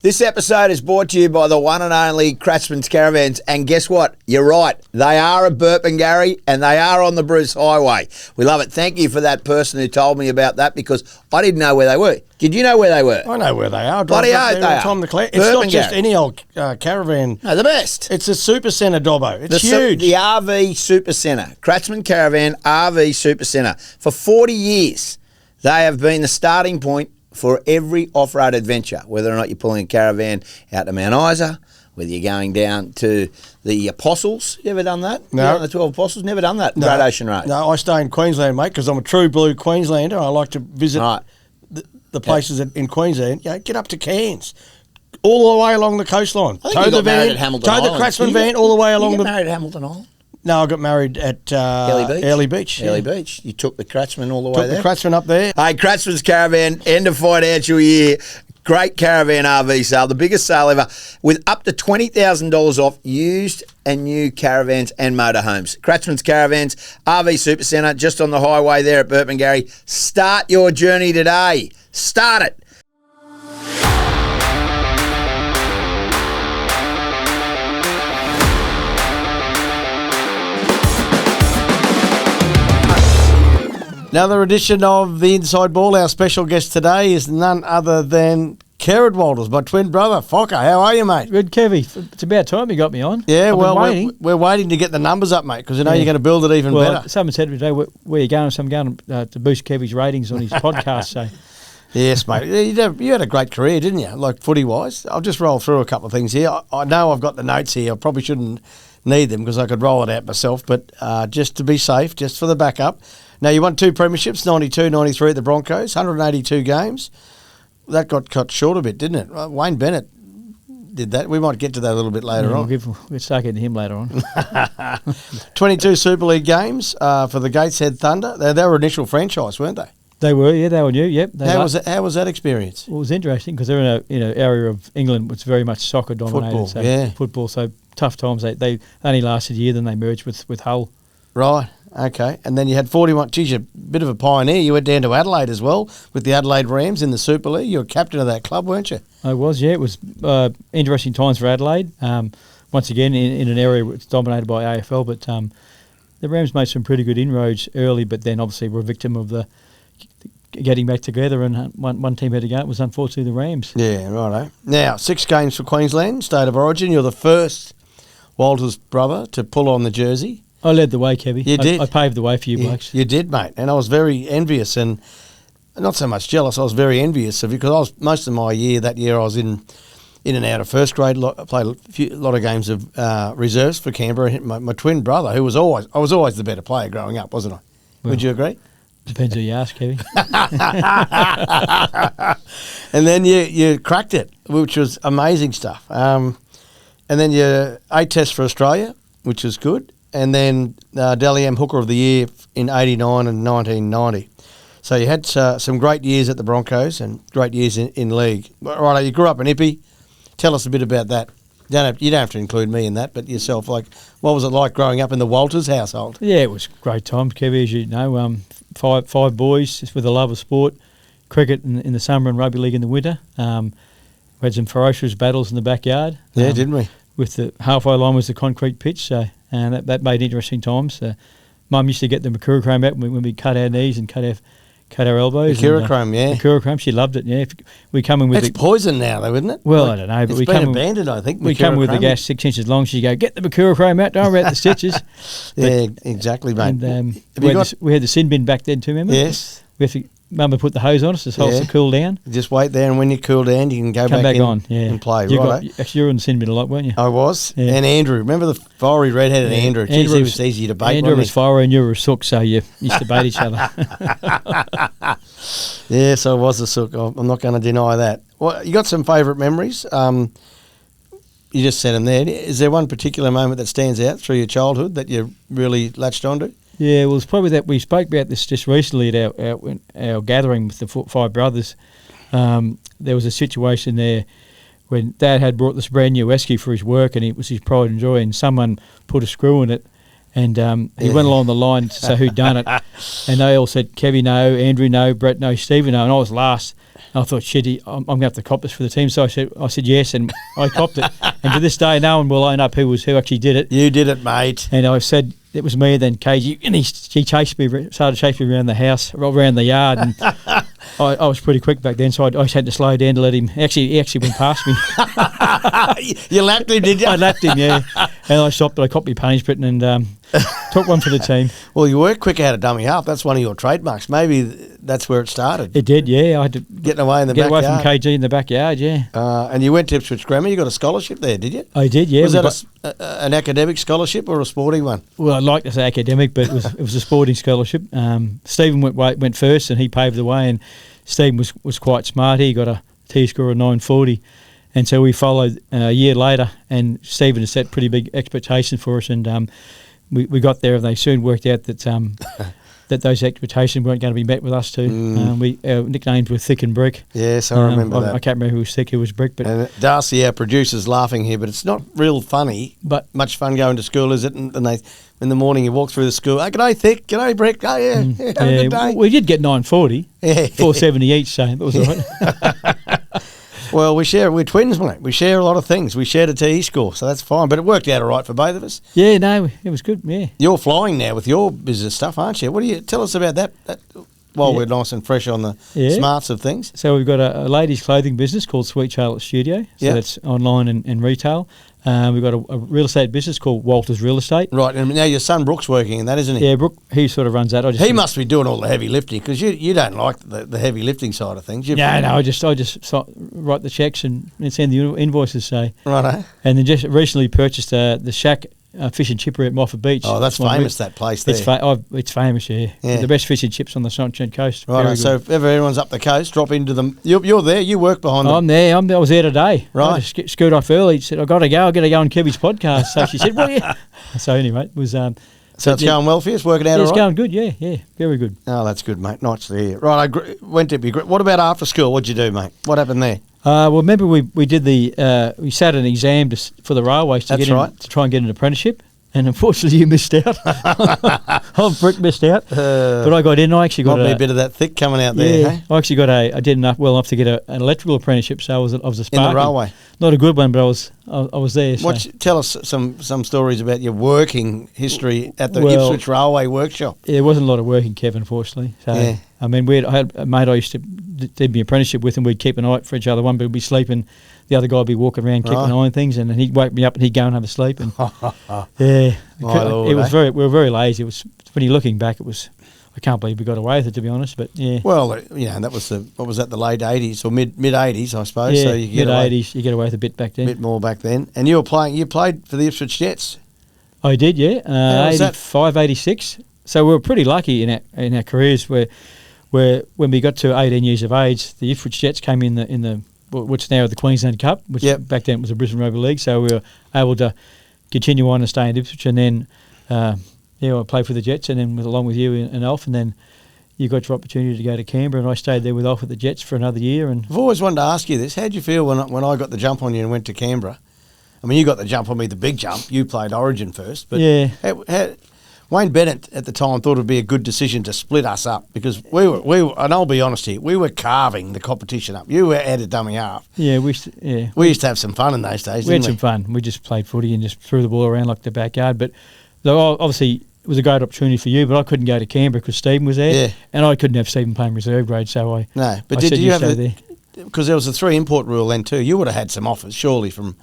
This episode is brought to you by the one and only Kratzmann Caravans, and guess what? You're right. They are at Burpengary and they are on the Bruce Highway. We love it. Thank you for that person who told me about that because I didn't know where they were. Did you know where they were? I know where they are. Bloody oath they are. It's not just any old caravan. No, the best. It's a super centre, Dobbo. It's huge. The RV Super Centre. Kratzmann Caravan RV Super Centre. For 40 years, they have been the starting point for every off-road adventure, whether or not you're pulling a caravan out to Mount Isa, whether you're going down to the Apostles. You ever done that? No. The 12 Apostles? Never done that? No. Great Ocean Road. No, I stay in Queensland, mate, because I'm a true blue Queenslander. I like to visit the places in Queensland. You know, get up to Cairns, all the way along the coastline. Tow the van, tow the Kratzmann van all the way along the... You got married at Hamilton Island? No, I got married at Early Beach. Early Beach. You took the Kratzmann all the way there? Took the Kratzmann up there. Hey, Kratzmann's Caravan, end of financial year. Great caravan RV sale, the biggest sale ever, with up to $20,000 off used and new caravans and motorhomes. Kratzmann's Caravans, RV Super Centre, just on the highway there at Burpengary. Start your journey today. Start it. Another edition of the Inside Ball. Our special guest today is none other than Kerrod Walters, my twin brother. Fokker, how are you, mate? Good, Kevie. It's about time you got me on. Yeah, We're waiting to get the numbers up, mate, because you know you're going to build it even better. Someone said to me today, where you going? So I'm going to boost Kevie's ratings on his podcast. So, yes, mate. You had a great career, didn't you? Like footy-wise. I'll just roll through a couple of things here. I know I've got the notes here. I probably shouldn't need them because I could roll it out myself, but just to be safe, just for the backup. Now, you won 2 premierships, 92, 93 at the Broncos, 182 games. That got cut short a bit, didn't it? Wayne Bennett did that. We might get to that a little bit later on. We'll start getting him later on. 22 Super League games for the Gateshead Thunder. They were initial franchise, weren't they? They were, yeah, they were new, yep. How was that experience? Well, it was interesting because they're in an area of England which is very much soccer dominated. Football, so tough times. They only lasted a year, then they merged with Hull. Right. Okay, and then you had 41. Geez, you're a bit of a pioneer. You went down to Adelaide as well with the Adelaide Rams in the Super League. You were captain of that club, weren't you? I was, yeah. It was interesting times for Adelaide. Once again, in an area which is dominated by AFL, but the Rams made some pretty good inroads early, but then obviously were a victim of the getting back together, and one team had to go. It was unfortunately the Rams. Yeah, righto. Now, 6 games for Queensland, State of Origin. You're the first Walters brother to pull on the jersey. I led the way, Kevie. You did. I paved the way for you blokes. You did, mate. And I was very envious and not so much jealous. I was very envious of you because most of my year, that year I was in and out of first grade. I played a lot of games of reserves for Canberra. My twin brother, I was always the better player growing up, wasn't I? Well, would you agree? Depends who you ask, Kevie. And then you cracked it, which was amazing stuff. And then you 8 tests for Australia, which was good. And then Dally M Hooker of the Year in 89 and 1990. So you had some great years at the Broncos and great years in league. Right, you grew up in Ippy. Tell us a bit about that. You don't have to include me in that, but yourself. Like, what was it like growing up in the Walters household? Yeah, it was great times, Kevie, as you know. Five boys with a love of sport, cricket in the summer and rugby league in the winter. We had some ferocious battles in the backyard. Yeah, didn't we? With the halfway line was the concrete pitch, so and that made interesting times. Mum used to get the mercurochrome out when we cut our knees and cut our elbows. Mercurochrome, yeah. Mercurochrome, she loved it, yeah. We come in with it's poison now, though, isn't it? Well, I don't know. But it's been abandoned, I think. We come with the gas 6 inches long. She'd go, get the mercurochrome out, don't worry about the stitches. Yeah, exactly, mate. And, we had the sin bin back then too, remember? Yes. Mum would put the hose on us to help us to cool down. Just wait there, and when you cool down, you can come back in on, and play. You were in the sin bin a lot, weren't you? I was. Yeah. And Andrew, remember the fiery redheaded Andrew? Jeez, he was easy to bait. Andrew was fiery and you were a sook, so you used to bait each other. Yes, I was a sook. I'm not going to deny that. Well, you got some favourite memories. You just said them there. Is there one particular moment that stands out through your childhood that you really latched onto? Yeah, well, it's probably that we spoke about this just recently at our gathering with the 5 brothers. There was a situation there when Dad had brought this brand new Esky for his work, and it was his pride and joy, and someone put a screw in it, And he went along the line to say who'd done it. And they all said, Kevie, no, Andrew, no, Brett, no, Stephen, no. And I was last. And I thought, shit, I'm going to have to cop this for the team. So I said yes, and I copped it. And to this day, no one will line up who actually did it. You did it, mate. And I said it was me, then KG. And he chased me, started chasing me around the house, around the yard. And I was pretty quick back then, so I just had to slow down to let him. He actually went past me. You lapped him, did you? I lapped him, yeah. And I stopped, but I copped my punishment and took one for the team. Well, you were quick out of dummy half. That's one of your trademarks. Maybe that's where it started. It did, yeah. I had to getting away in the get backyard. away from KG in the backyard, yeah. And you went to Ipswich Grammar. You got a scholarship there, did you? I did, yeah. Was that an academic scholarship or a sporting one? Well, I'd like to say academic, but it was a sporting scholarship. Stephen went first, and he paved the way. And Stephen was quite smart. He got a T score of 940. And so we followed a year later, and Stephen had set pretty big expectations for us, and we got there, and they soon worked out that that those expectations weren't going to be met with us too. Our nicknames were Thick and Brick. Yes, I remember that. I can't remember who was Thick, who was Brick. But and Darcy, our producer's laughing here, but it's not real funny. But much fun going to school, is it? And they, in the morning you walk through the school, oh, g'day Thick, g'day Brick, oh yeah, have a good day. We did get 940, 470 each, so that was all right. Well, we're twins, mate. We share a lot of things. We shared a TE score, so that's fine. But it worked out all right for both of us. Yeah, no, it was good, yeah. You're flying now with your business stuff, aren't you? What do you tell us about that while we're nice and fresh on the smarts of things? So we've got a ladies' clothing business called Sweet Charlotte Studio. So that's online and retail. We've got a real estate business called Walters Real Estate. Right, and now your son Brooke's working in that, isn't he? Yeah, Brooke, he sort of runs that. He must be doing all the heavy lifting, because you don't like the heavy lifting side of things. No, I just write the checks and send the invoices, say. Righto. And then just recently purchased the Shack fish and chipper at Moffat Beach. Oh, that's famous, that place there. It's famous, yeah. The best fish and chips on the Sunshine Coast. Right, so if ever everyone's up the coast, drop into them. You're there, you work behind them. I'm there, I was there today. Right. I just screwed off early. She said, I've got to go on Kevie's podcast. So she said, well, yeah. So anyway, it was... so it's going well for you? It's working out all right? It's going good, yeah, very good. Oh, that's good, mate. Nice to hear. Right, I went to be great. What about after school? What'd you do, mate? What happened there? Well, remember we did we sat an exam for the railways to try and get an apprenticeship. And unfortunately, you missed out. Brick missed out, but I got in. I actually got me a bit of that thick coming out there. Yeah, hey? I actually got I did well enough to get an electrical apprenticeship. So I was a sparky. In the railway. Not a good one, but I was there. So. Tell us some stories about your working history at the Ipswich Railway Workshop. Yeah, there wasn't a lot of working, Kev, unfortunately. So I mean, I had a mate I used to did my apprenticeship with, and we'd keep an eye out for each other. One would be sleeping. The other guy would be walking around keeping an eye on things, and then he'd wake me up and he'd go and have a sleep. And we were very lazy. It was, when you're looking back, I can't believe we got away with it, to be honest. But yeah. Well, that was what was that, the late 80s or mid 80s, I suppose. Yeah, so you mid 80s. You get away with a bit back then. A bit more back then. And you played for the Ipswich Jets. I did, yeah. 85, 86. So we were pretty lucky in our careers where when we got to 18 years of age, the Ipswich Jets came in the what's now the Queensland Cup, which back then was the Brisbane Rugby League. So we were able to continue on and stay in Ipswich, and then I played for the Jets, and then along with you and Alf, and then you got your opportunity to go to Canberra, and I stayed there with Alf at the Jets for another year. And I've always wanted to ask you this: how'd you feel when I got the jump on you and went to Canberra? I mean, you got the jump on me, the big jump. You played Origin first, but Wayne Bennett at the time thought it would be a good decision to split us up, because we were, and I'll be honest here, we were carving the competition up. You were at a dummy half. Yeah, we used to have some fun in those days. We had some fun. We just played footy and just threw the ball around like the backyard. But obviously it was a great opportunity for you, but I couldn't go to Canberra because Stephen was there, and I couldn't have Stephen playing reserve grade. So did you have there? Because there was a 3 import rule then too. You would have had some offers surely from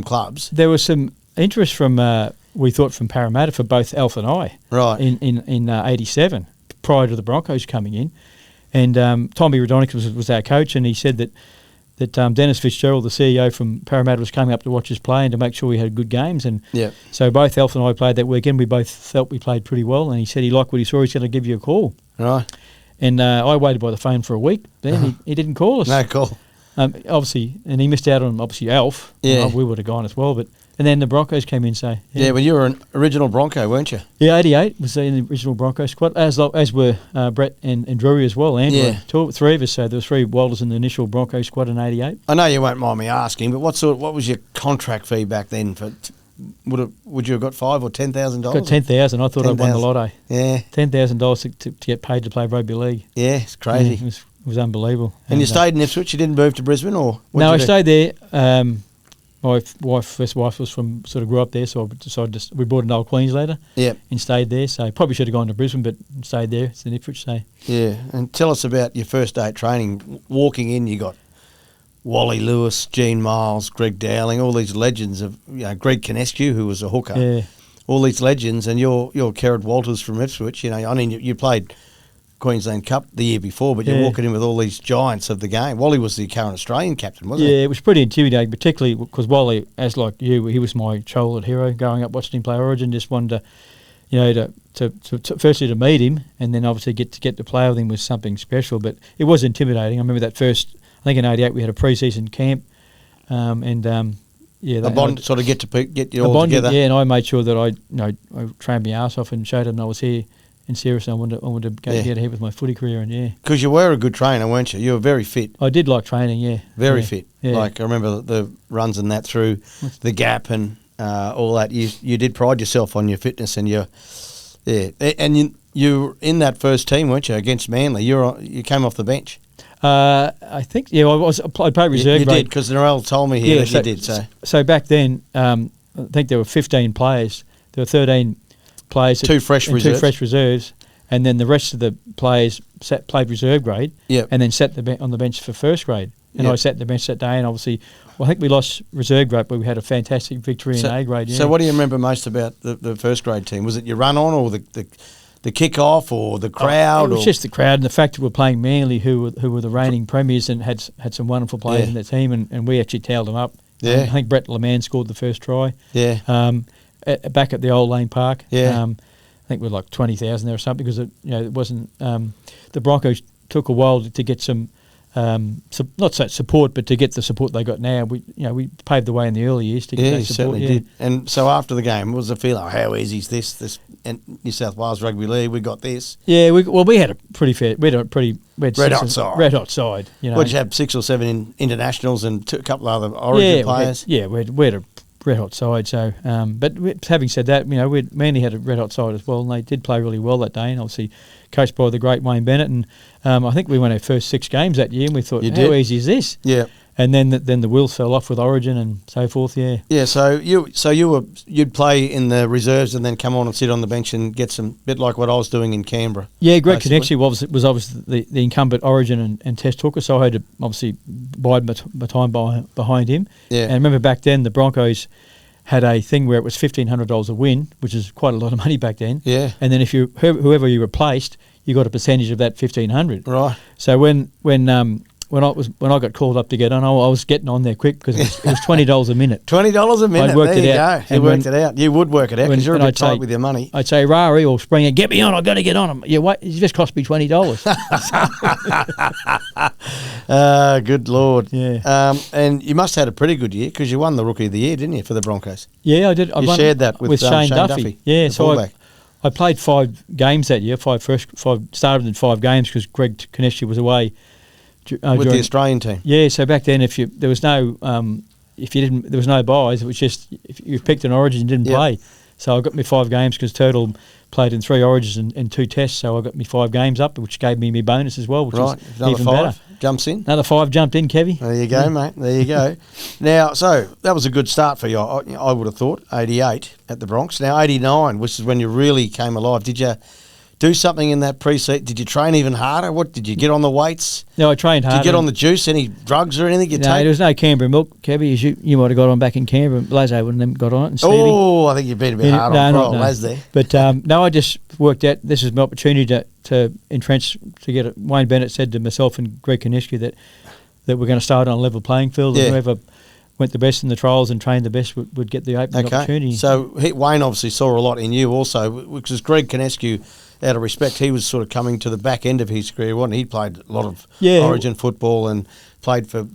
clubs. There was some interest from. We thought from Parramatta for both Alf and I, right? In '87, prior to the Broncos coming in, and Tommy Radonik was our coach, and he said that Dennis Fitzgerald, the CEO from Parramatta, was coming up to watch us play and to make sure we had good games, and so both Alf and I played that weekend. We both felt we played pretty well, and he said he liked what he saw. He's going to give you a call, right? And I waited by the phone for a week. Then he didn't call us. No call. Obviously, and he missed out on Alf. Yeah, we would have gone as well, but. And then the Broncos came in, so... Yeah, well, you were an original Bronco, weren't you? Yeah, 88 was in the original Bronco squad, as were Brett and Drury as well, and 3 of us, so there was 3 Walters in the initial Bronco squad in 88. I know you won't mind me asking, but what was your contract fee back then would you have got $5,000 or $10,000? Got 10,000. I thought I'd won the 10,000. lotto. Yeah, $10,000 to get paid to play rugby league. yeah, it's crazy. Yeah, it was unbelievable. And you stayed in Ipswich. You didn't move to Brisbane, or No, I stayed there. My first wife was from sort of grew up there, so I decided we bought an old Queenslander. Yep. And stayed there. So probably should have gone to Brisbane, but stayed there. It's in Ipswich. So Yeah, and tell us about your first day at training. Walking in, you got Wally Lewis, Gene Miles, Greg Dowling, all these legends of Greg Canescu, who was a hooker. yeah. All these legends, and you're Kerrod Walters from Ipswich. I mean, you played Queensland Cup the year before, but you're Yeah. walking in with all these giants of the game. Wally was the current Australian captain, wasn't Yeah, he? it was pretty intimidating, particularly because Wally, as like you, he was my childhood hero growing up watching him play Origin. Just wanted to firstly to meet him, and then obviously get to play with him was something special. But it was intimidating. I remember that first. I think in '88 we had a pre-season camp, A bond sort of get you all bonding, together. yeah, and I made sure that I trained my ass off and showed him I was here and serious. And I wanted to go get ahead with my footy career, and Because you were a good trainer, weren't you? You were very fit. I did like training, Very Yeah. fit. Yeah. Like I remember the runs and that through the gap and all that. You did pride yourself on your fitness and you in that first team, weren't you, against Manly? You came off the bench. I think I played reserve. You grade. did, because Narelle told me here that you did. So back then, I think there were 15 players. There were 13 players. Two fresh reserves, and then the rest of the players played reserve grade. Yep. And then sat on the bench for first grade. And Yep. I sat the bench that day, and obviously, I think we lost reserve grade, but we had a fantastic victory in A grade. Yeah. So what do you remember most about the first grade team? Was it your run on, or the kick-off, or the crowd? It was just the crowd and the fact that we're playing Manly, who were the reigning premiers and had some wonderful players in their team, and we actually towed them up. Yeah. I think Brett Leman scored the first try. Yeah. Back at the old Lane Park. Yeah. I think we were like 20,000 there or something, because it wasn't. The Broncos took a while to get some. Not such support, but to get the support they got now, we paved the way in the early years to get that you support. certainly did. And so after the game, what was the feeling? Oh, how easy is this? And New South Wales Rugby League, we got this. Yeah, we had a pretty fair. We had Red hot side. Red hot side. Would you have 6 or 7 internationals and a couple of other Origin players? We had a red hot side. So, having said that, Manly had a red hot side as well, and they did play really well that day. And obviously, coached by the great Wayne Bennett. And I think we won our first 6 games that year, and we thought, how easy is this? Yeah. And then the wheels fell off with Origin and so forth. Yeah. Yeah. So you'd play in the reserves and then come on and sit on the bench and get some bit like what I was doing in Canberra. Yeah, Greg Canescu was obviously the incumbent Origin and Test hooker, so I had to obviously bide my time behind him. Yeah. And I remember back then the Broncos had a thing where it was $1,500 a win, which is quite a lot of money back then. Yeah. And then if whoever you replaced, you got a percentage of that $1,500. Right. So when I got called up to get on, I was getting on there quick because it was $20 a minute. $20 a minute. I'd worked there it you out. go. You worked it out. You would work it out because you're a bit tight with your money. I'd say, Rari or Springer, get me on. I've got to get on. Yeah, wait, it just cost me $20. Good Lord. Yeah. And you must have had a pretty good year because you won the Rookie of the Year, didn't you, for the Broncos? Yeah, I did. You shared that with Shane Shane Duffy. Yeah, the so fullback. I played 5 games that year. Started in 5 games because Greg Canescu was away with the Australian team. Yeah, so back then there was no buys. It was just if you picked an Origin and didn't play. So I got me 5 games because Turtle played in 3 Origins and 2 Tests. So I got me 5 games up, which gave me my bonus as well, which was even 5 better. Jumps in. Another 5 jumped in, Kevie. There you go, mate. There you go. Now, so that was a good start for you. I would have thought 88 at the Bronx. Now 89, which is when you really came alive. Did you do something in that pre-season? Did you train even harder? What did you get on the weights? No, I trained hard. Did you get on the juice? Any drugs or anything? No, there was no Canberra milk, Kevie. As you might have got on back in Canberra. Lazo wouldn't have got on it. And Stevie. Oh, I think you've been a bit hard on Laz there. But no, I just worked out. This is my opportunity to entrench to get it. Wayne Bennett said to myself and Greg Canescu that we're going to start on a level playing field, and whoever went the best in the trials and trained the best would get the opening opportunity. So Wayne obviously saw a lot in you also, because Greg Canescu, out of respect, he was sort of coming to the back end of his career, wasn't he? He played a lot of Origin football and played for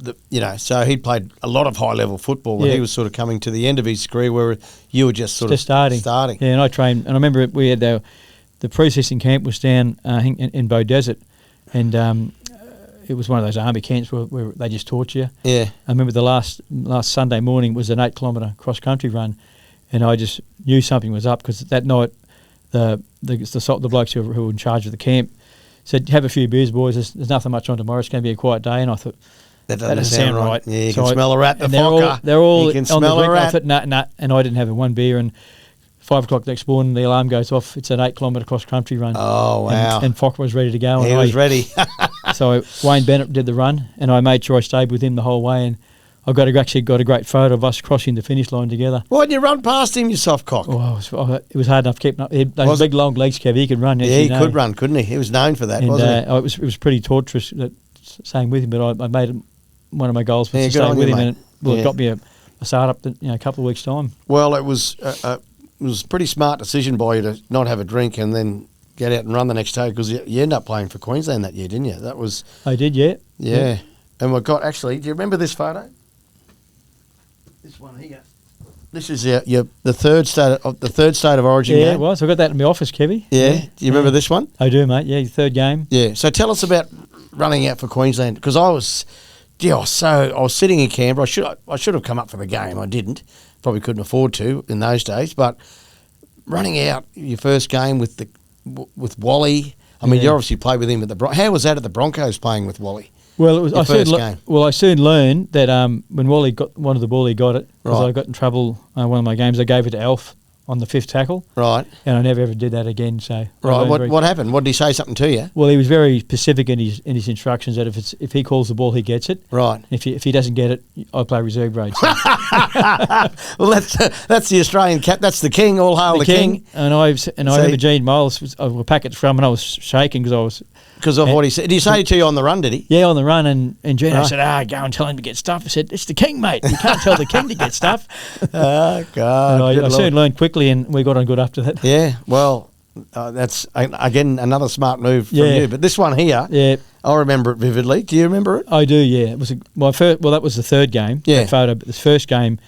so he played a lot of high level football, and he was sort of coming to the end of his career where you were just sort of starting. Yeah, and I trained, and I remember we had the pre-season camp was down in Bow Desert, and it was one of those army camps where they just taught you. Yeah. I remember the last Sunday morning was an 8-kilometre cross-country run, and I just knew something was up because that night the blokes who were in charge of the camp said, "Have a few beers, boys. There's nothing much on tomorrow. It's going to be a quiet day." And I thought, that doesn't sound right. Yeah, you can smell a rat. They're all on the drink. I thought, nah, and I didn't have one beer. And 5 o'clock next morning, the alarm goes off. It's an 8-kilometre cross-country run. Oh, wow. And Fock was ready to go. He was ready. So Wayne Bennett did the run, and I made sure I stayed with him the whole way. And I actually got a great photo of us crossing the finish line together. Why didn't you run past him, you soft cock? It was hard enough keeping up. Those big, long legs, Kev, he could run. Yeah, he could run, couldn't he? He was known for that, wasn't he? It was pretty torturous staying with him, but I made it one of my goals was to stay with him, and it got me a start-up a couple of weeks' time. Well, it was a pretty smart decision by you to not have a drink and then get out and run the next day, because you end up playing for Queensland that year, didn't you? That was... I did, yeah. Yeah. And we've got, actually, do you remember this photo? This one here. This is the third state of origin game. Yeah, it was. I got that in my office, Kevie. Yeah. Do you remember this one? I do, mate. Yeah, third game. Yeah. So tell us about running out for Queensland, because I was sitting in Canberra. I should have come up for the game. I didn't. Probably couldn't afford to in those days. But running out your first game with Wally. I mean, you obviously played with him at the How was that at the Broncos playing with Wally? Well, it was. I soon learned that when Wally wanted the ball, he got it. Because I got in trouble one of my games. I gave it to Alf on the 5th tackle. Right. And I never ever did that again. So right. What happened? What did he say something to you? Well, he was very specific in his instructions that if he calls the ball, he gets it. Right. If he doesn't get it, I play reserve grade. So. Well, that's the Australian cap. That's the king. All hail the king. And I remember Gene Miles a packet from, and I was shaking because of what he said. Did he say to you on the run, did he? Yeah, on the run. And Gene said, go and tell him to get stuff. I said, it's the king, mate. You can't tell the king to get stuff. Oh, God. I soon learned quickly, and we got on good after that. Yeah, well, that's, again, another smart move from you. But this one here, I remember it vividly. Do you remember it? I do, yeah. It was my first. Well, that was the third game. Yeah. That photo. But the first game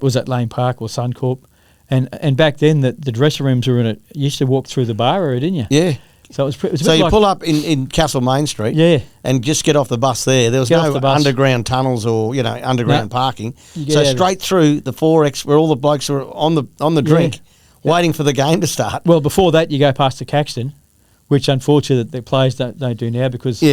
was at Lane Park or Suncorp. And back then, the dressing rooms were in it. You used to walk through the bar area, didn't you? Yeah. So it was so you pull up in Castle Main Street, and just get off the bus there. There was no underground tunnels or underground parking. So straight through the 4X where all the blokes were on the drink, waiting for the game to start. Well, before that, you go past the Caxton, which unfortunately the players don't do now because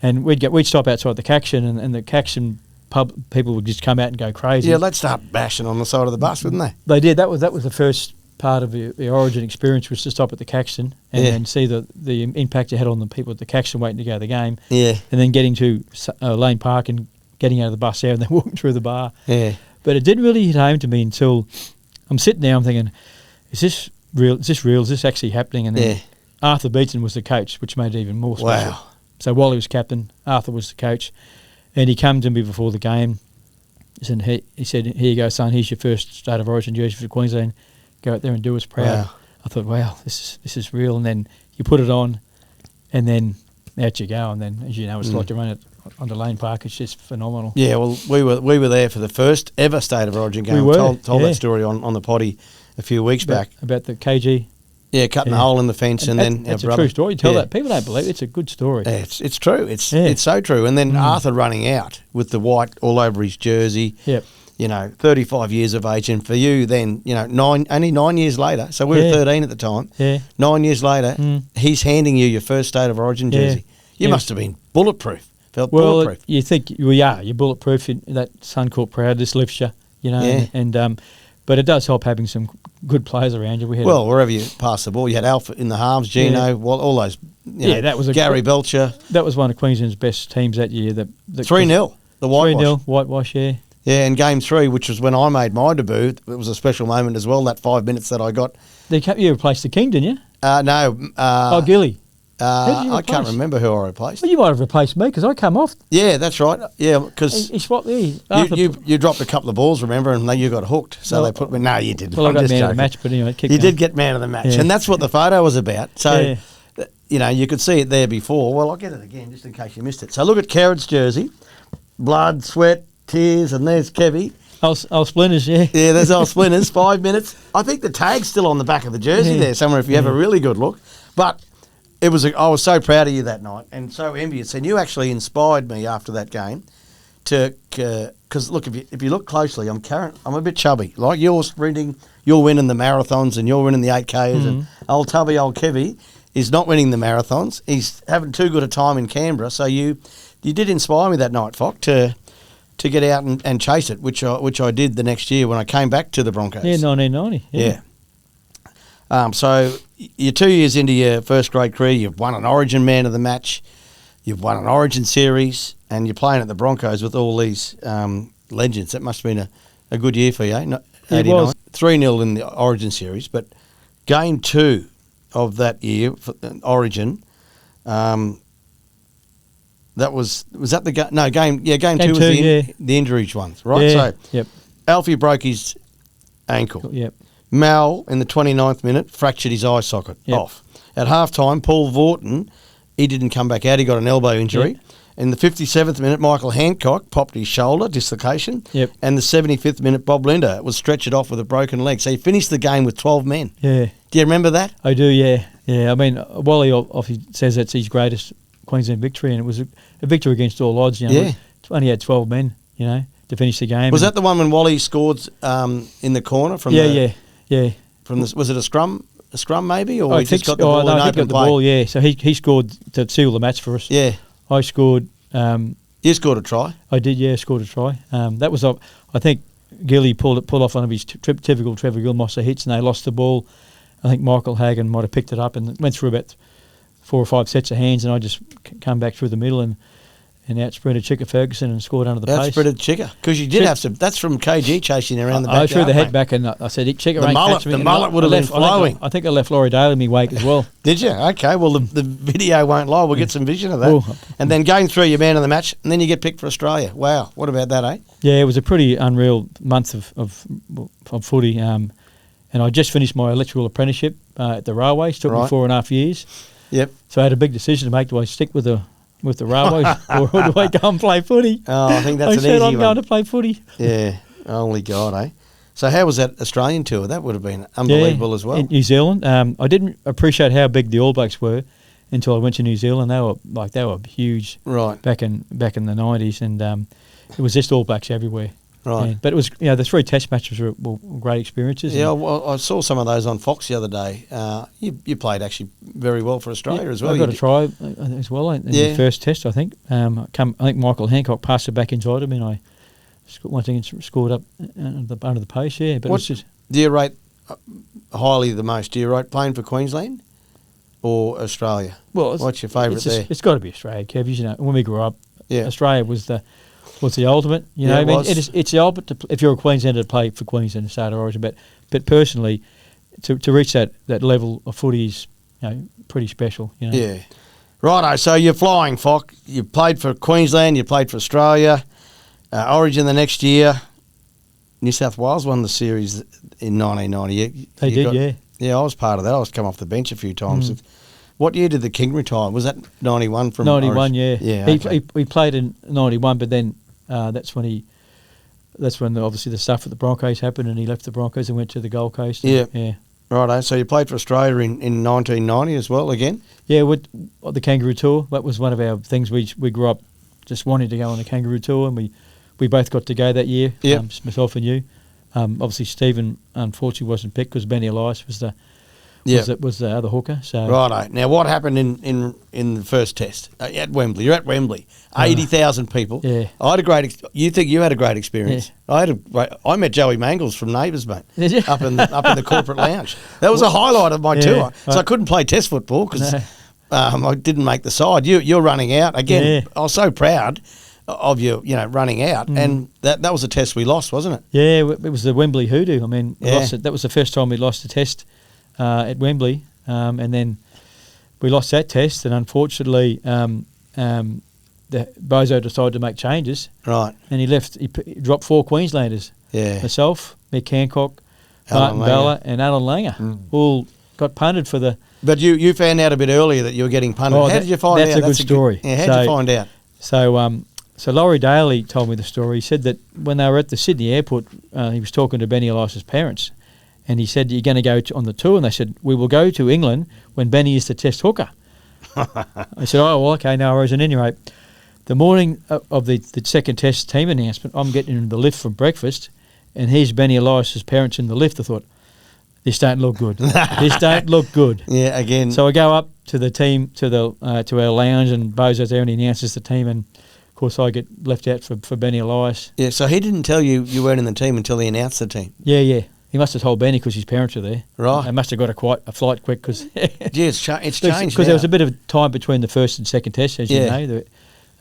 and we'd stop outside the Caxton and the Caxton pub people would just come out and go crazy. Yeah, they'd start bashing on the side of the bus, wouldn't they? They did. That was the first part of the Origin experience, was to stop at the Caxton and see the impact it had on the people at the Caxton waiting to go to the game. Yeah. And then getting to Lane Park and getting out of the bus there and then walking through the bar. Yeah. But it didn't really hit home to me until I'm sitting there, I'm thinking, is this real? Is this real? Is this actually happening? And then Arthur Beaton was the coach, which made it even more special. Wow. So Wally was captain, Arthur was the coach, and he came to me before the game. And he said, here you go, son, here's your first State of Origin jersey for Queensland. Go out there and do us proud. Wow. I thought, wow, this is real. And then you put it on, and then out you go. And then, as you know, it's like to run it onto Lane Park. It's just phenomenal. Yeah, well, we were there for the first ever State of Origin game. We told that story on the potty a few weeks back about the KG. Yeah, cutting a hole in the fence, and then it's a true story. You tell that, people don't believe it. It's a good story. Yeah, it's true. It's so true. And then Arthur running out with the white all over his jersey. Yep. 35 years of age, and for you then, only 9 years later, so we were 13 at the time, 9 years later, he's handing you your first State of Origin jersey. You must have been bulletproof, bulletproof. You think, you're bulletproof, that Suncorp proud, this lifts you, and but it does help having some good players around you. Wherever you pass the ball, you had Alpha in the halves, Gino, all those, that was Gary Belcher. That was one of Queensland's best teams that year. 3-0, the whitewash. 3-0, whitewash, Yeah, and Game 3, which was when I made my debut, it was a special moment as well, that 5 minutes that I got. You replaced the King, didn't you? No. Gilly. I can't remember who I replaced. Well, you might have replaced me because I come off. Yeah, that's right. Yeah, because he swapped me. You dropped a couple of balls, remember, and then you got hooked. So they put me. No, you didn't. Well, I got man of the match, but anyway, you did get man of the match, and that's what the photo was about. So, you could see it there before. Well, I'll get it again just in case you missed it. So look at Kerrod's jersey, blood, sweat, tears, and there's Kevie. Old splinters, yeah. Yeah, there's old splinters, 5 minutes. I think the tag's still on the back of the jersey there somewhere if you have a really good look. But I was so proud of you that night and so envious. And you actually inspired me after that game to because look, if you look closely, I'm a bit chubby. Like you're winning the marathons and you're winning the 8Ks, and old Kevie is not winning the marathons. He's having too good a time in Canberra. So you did inspire me that night, Fock, to get out and chase it, which I did the next year when I came back to the Broncos. Yeah, 1990. Yeah. So you're 2 years into your first grade career. You've won an Origin Man of the Match. You've won an Origin Series, and you're playing at the Broncos with all these legends. That must have been a good year for you, eh? It was. 3-0 in the Origin Series, but game 2 of that year, for Origin, that was that the game? No, game 2 was the injuries ones, right? Yeah, so Alfie broke his ankle. Yep. Mal, in the 29th minute, fractured his eye socket off. At half-time, Paul Vorton, he didn't come back out. He got an elbow injury. Yep. In the 57th minute, Michael Hancock popped his shoulder, dislocation. Yep. And the 75th minute, Bob Linder was stretchered off with a broken leg. So he finished the game with 12 men. Yeah. Do you remember that? I do, yeah. Yeah, I mean, Wally often says that's his greatest Queensland victory, and it was a victory against all odds. You know, Yeah. Only had 12 men, you know, to finish the game. Was that the one when Wally scored in the corner from Yeah. From the, was it a scrum maybe, or I he think just got the ball in he open got the play? ball, yeah. So he scored to seal the match for us. Yeah. I scored. You scored a try. I did, yeah, scored a try. That was, I think, Gilly pulled off one of his typical Trevor Gilmosser hits, and they lost the ball. I think Michael Hagan might have picked it up and went through about 4 or 5 sets of hands, and I just come back through the middle and out-sprinted Chicker Ferguson and scored under the pace. Out-sprinted Chicker. Because you did have some... That's from KG chasing around the back. I threw the head back and I said, Chicker ain't catching me. The mullet would have been flowing. I think I left Laurie Daly in my wake as well. Did you? Okay, well, the video won't lie. We'll get some vision of that. Ooh. And then going through your man of the match, and then you get picked for Australia. Wow. What about that, eh? Yeah, it was a pretty unreal month of footy. And I just finished my electrical apprenticeship at the railways. Took me 4.5 years. Yep. So I had a big decision to make. Do I stick with the railways or do I go and play footy? Oh, I think that's an easy one. I said I'm going to play footy. Yeah. Holy God, eh? So how was that Australian tour? That would have been unbelievable as well. In New Zealand. I didn't appreciate how big the All Blacks were until I went to New Zealand. They were huge back in the 90s, and it was just All Blacks everywhere. Right. Yeah, but it was, the 3 test matches were great experiences. Yeah, well, I saw some of those on Fox the other day. You played actually very well for Australia as well. I got a try as well in the first test, I think. I think Michael Hancock passed it back inside of me, and I once again scored up under the pace, yeah. But do you rate highly the most? Do you rate playing for Queensland or Australia? Well, what's your favourite there? It's got to be Australia, Kev. You know, when we grew up, Australia was the ultimate, you know. Yeah, it's the ultimate if you're a Queenslander to play for Queensland and start Origin. But personally, to reach that level of footy is pretty special. You know? Yeah. Righto. So you're flying, Fock. You played for Queensland. You played for Australia. Origin the next year. New South Wales won the series in 1990. They did, yeah. Yeah, I was part of that. I was come off the bench a few times. What year did the King retire? Was that 91 from 91, Origin? yeah. Okay. He played in 91, but then that's when obviously the stuff at the Broncos happened, and he left the Broncos and went to the Gold Coast. Yeah. Righto. So you played for Australia in 1990 as well again? Yeah, with the Kangaroo Tour. That was one of our things. We grew up just wanting to go on the Kangaroo Tour, and we both got to go that year, myself and you. Obviously, Stephen unfortunately wasn't picked because Benny Elias was the other hooker. So righto. Now, what happened in the first test at Wembley? You're at Wembley, 80,000 people. Yeah, I had you think you had a great experience? Yeah. I met Joey Mangles from Neighbours, mate. Did you? up in the corporate lounge. That was a highlight of my tour. So I couldn't play Test football because I didn't make the side. You're running out again. Yeah. I was so proud of you, running out, and that was a test we lost, wasn't it? Yeah, it was the Wembley hoodoo. I mean, we lost it. That was the first time we lost a test at Wembley, and then we lost that test, and unfortunately, the Bozo decided to make changes. Right. And he left. He dropped 4 Queenslanders. Yeah. Myself, Mick Hancock, Martin Bella, and Alan Langer all got punted for the. But you found out a bit earlier that you were getting punted. How did you find out? That's a good story. How did you find out? So Laurie Daly told me the story. He said that when they were at the Sydney airport, he was talking to Benny Elias's parents, and he said, "You're going to go on the tour?" And they said, "We will go to England when Benny is the test hooker." I said, "Oh, well, okay, no worries." And at any rate, the morning of the second test team announcement, I'm getting in the lift for breakfast, and here's Benny Elias's parents in the lift. I thought, this don't look good. This don't look good. Yeah, again. So I go up to the team, to our lounge, and Bozo's there and he announces the team, and of course I get left out for Benny Elias. Yeah, so he didn't tell you weren't in the team until he announced the team. Yeah. He must have told Benny because his parents are there. Right. They must have got a flight quick because It's changed because there was a bit of time between the first and second test, as you know.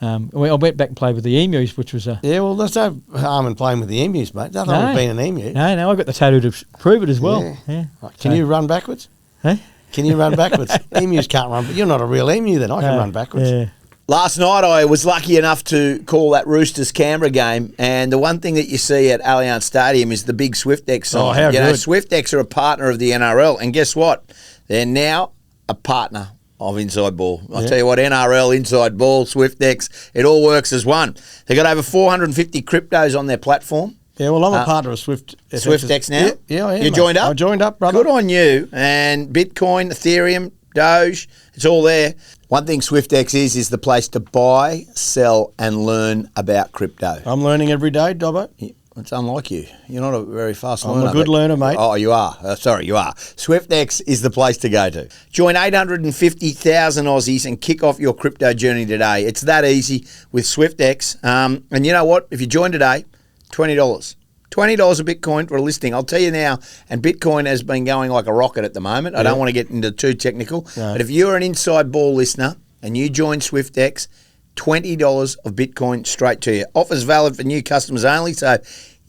I went back and played with the emus, which was a... Yeah, well, there's no harm in playing with the emus, mate. Nothing wrong with being an emu. No, I got the tattoo to prove it as well. Yeah. Can you run backwards? Hey? Can you run backwards? Emus can't run, but you're not a real emu then. I can run backwards. Yeah. Last night I was lucky enough to call that Roosters-Canberra game, and the one thing that you see at Allianz Stadium is the big SwiftX sign. Oh, how good. SwiftX are a partner of the NRL, and guess what? They're now a partner of Inside Ball. I'll tell you what, NRL, Inside Ball, SwiftX, it all works as one. They've got over 450 cryptos on their platform. Yeah, well, I'm a partner of SwiftX now? Yeah, I am. You joined up? I joined up, brother. Good on you. And Bitcoin, Ethereum, Doge, it's all there. One thing SwiftX is the place to buy, sell, and learn about crypto. I'm learning every day, Dobbo. Yeah, it's unlike you. You're not a very fast learner. I'm a good learner, mate. Oh, you are. Sorry, you are. SwiftX is the place to go to. Join 850,000 Aussies and kick off your crypto journey today. It's that easy with SwiftX. And you know what? If you join today, $20. $20 a Bitcoin for a listing. I'll tell you now, and Bitcoin has been going like a rocket at the moment. I don't want to get into too technical, but if you're an Inside Ball listener and you join SwiftX, $20 of Bitcoin straight to you. Offers valid for new customers only, so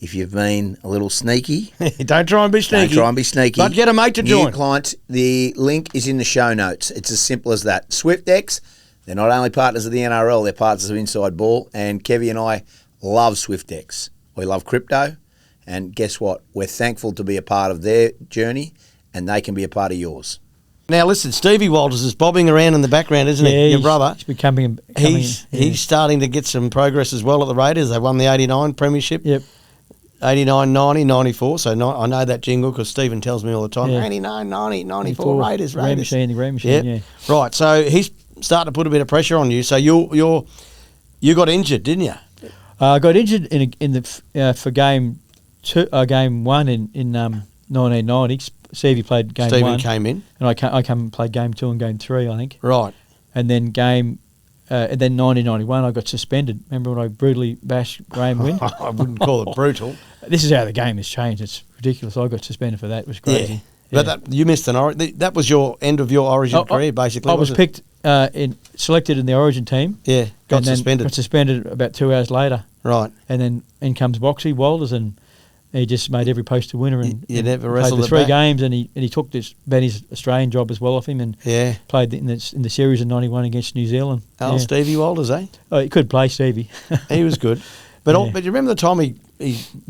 if you've been a little sneaky, Don't try and be sneaky. don't try and be sneaky. But get a mate to New join. clients, the link is in the show notes. It's as simple as that. SwiftX, they're not only partners of the NRL, they're partners of Inside Ball, and Kevie and I love SwiftX. We love crypto. And guess what? We're thankful to be a part of their journey, and they can be a part of yours. Now, listen, Stevie Walters is bobbing around in the background, isn't he? Your brother. He's becoming He's starting to get some progress as well at the Raiders. They won the 89 premiership. Yep. 89, 90, 94. So I know that jingle because Stephen tells me all the time. Yeah. 89, 90, 94, Raiders. The Grand Machine, yeah. Right, so he's starting to put a bit of pressure on you. So you got injured, didn't you? I got injured for game one in 1990. Stevie played game Stephen one. came in. And I came and played game two and game three, I think. Right. And then 1991, I got suspended. Remember when I brutally bashed Graham Wynn? I wouldn't call it brutal. This is how the game has changed. It's ridiculous. I got suspended for that. It was crazy. Yeah. But you missed an Origin. That was your end of your Origin career, basically. I was picked, selected in the Origin team. Yeah, got Got suspended. about 2 hours later. Right. And then in comes Boxy Walters, and he just made every post a winner. And You never played wrestled the it three back. games, and he took Benny's Australian job as well off him, and played in the series in '91 against New Zealand. Stevie Walters, eh? Oh, he could play Stevie. He was good. But but you remember the time he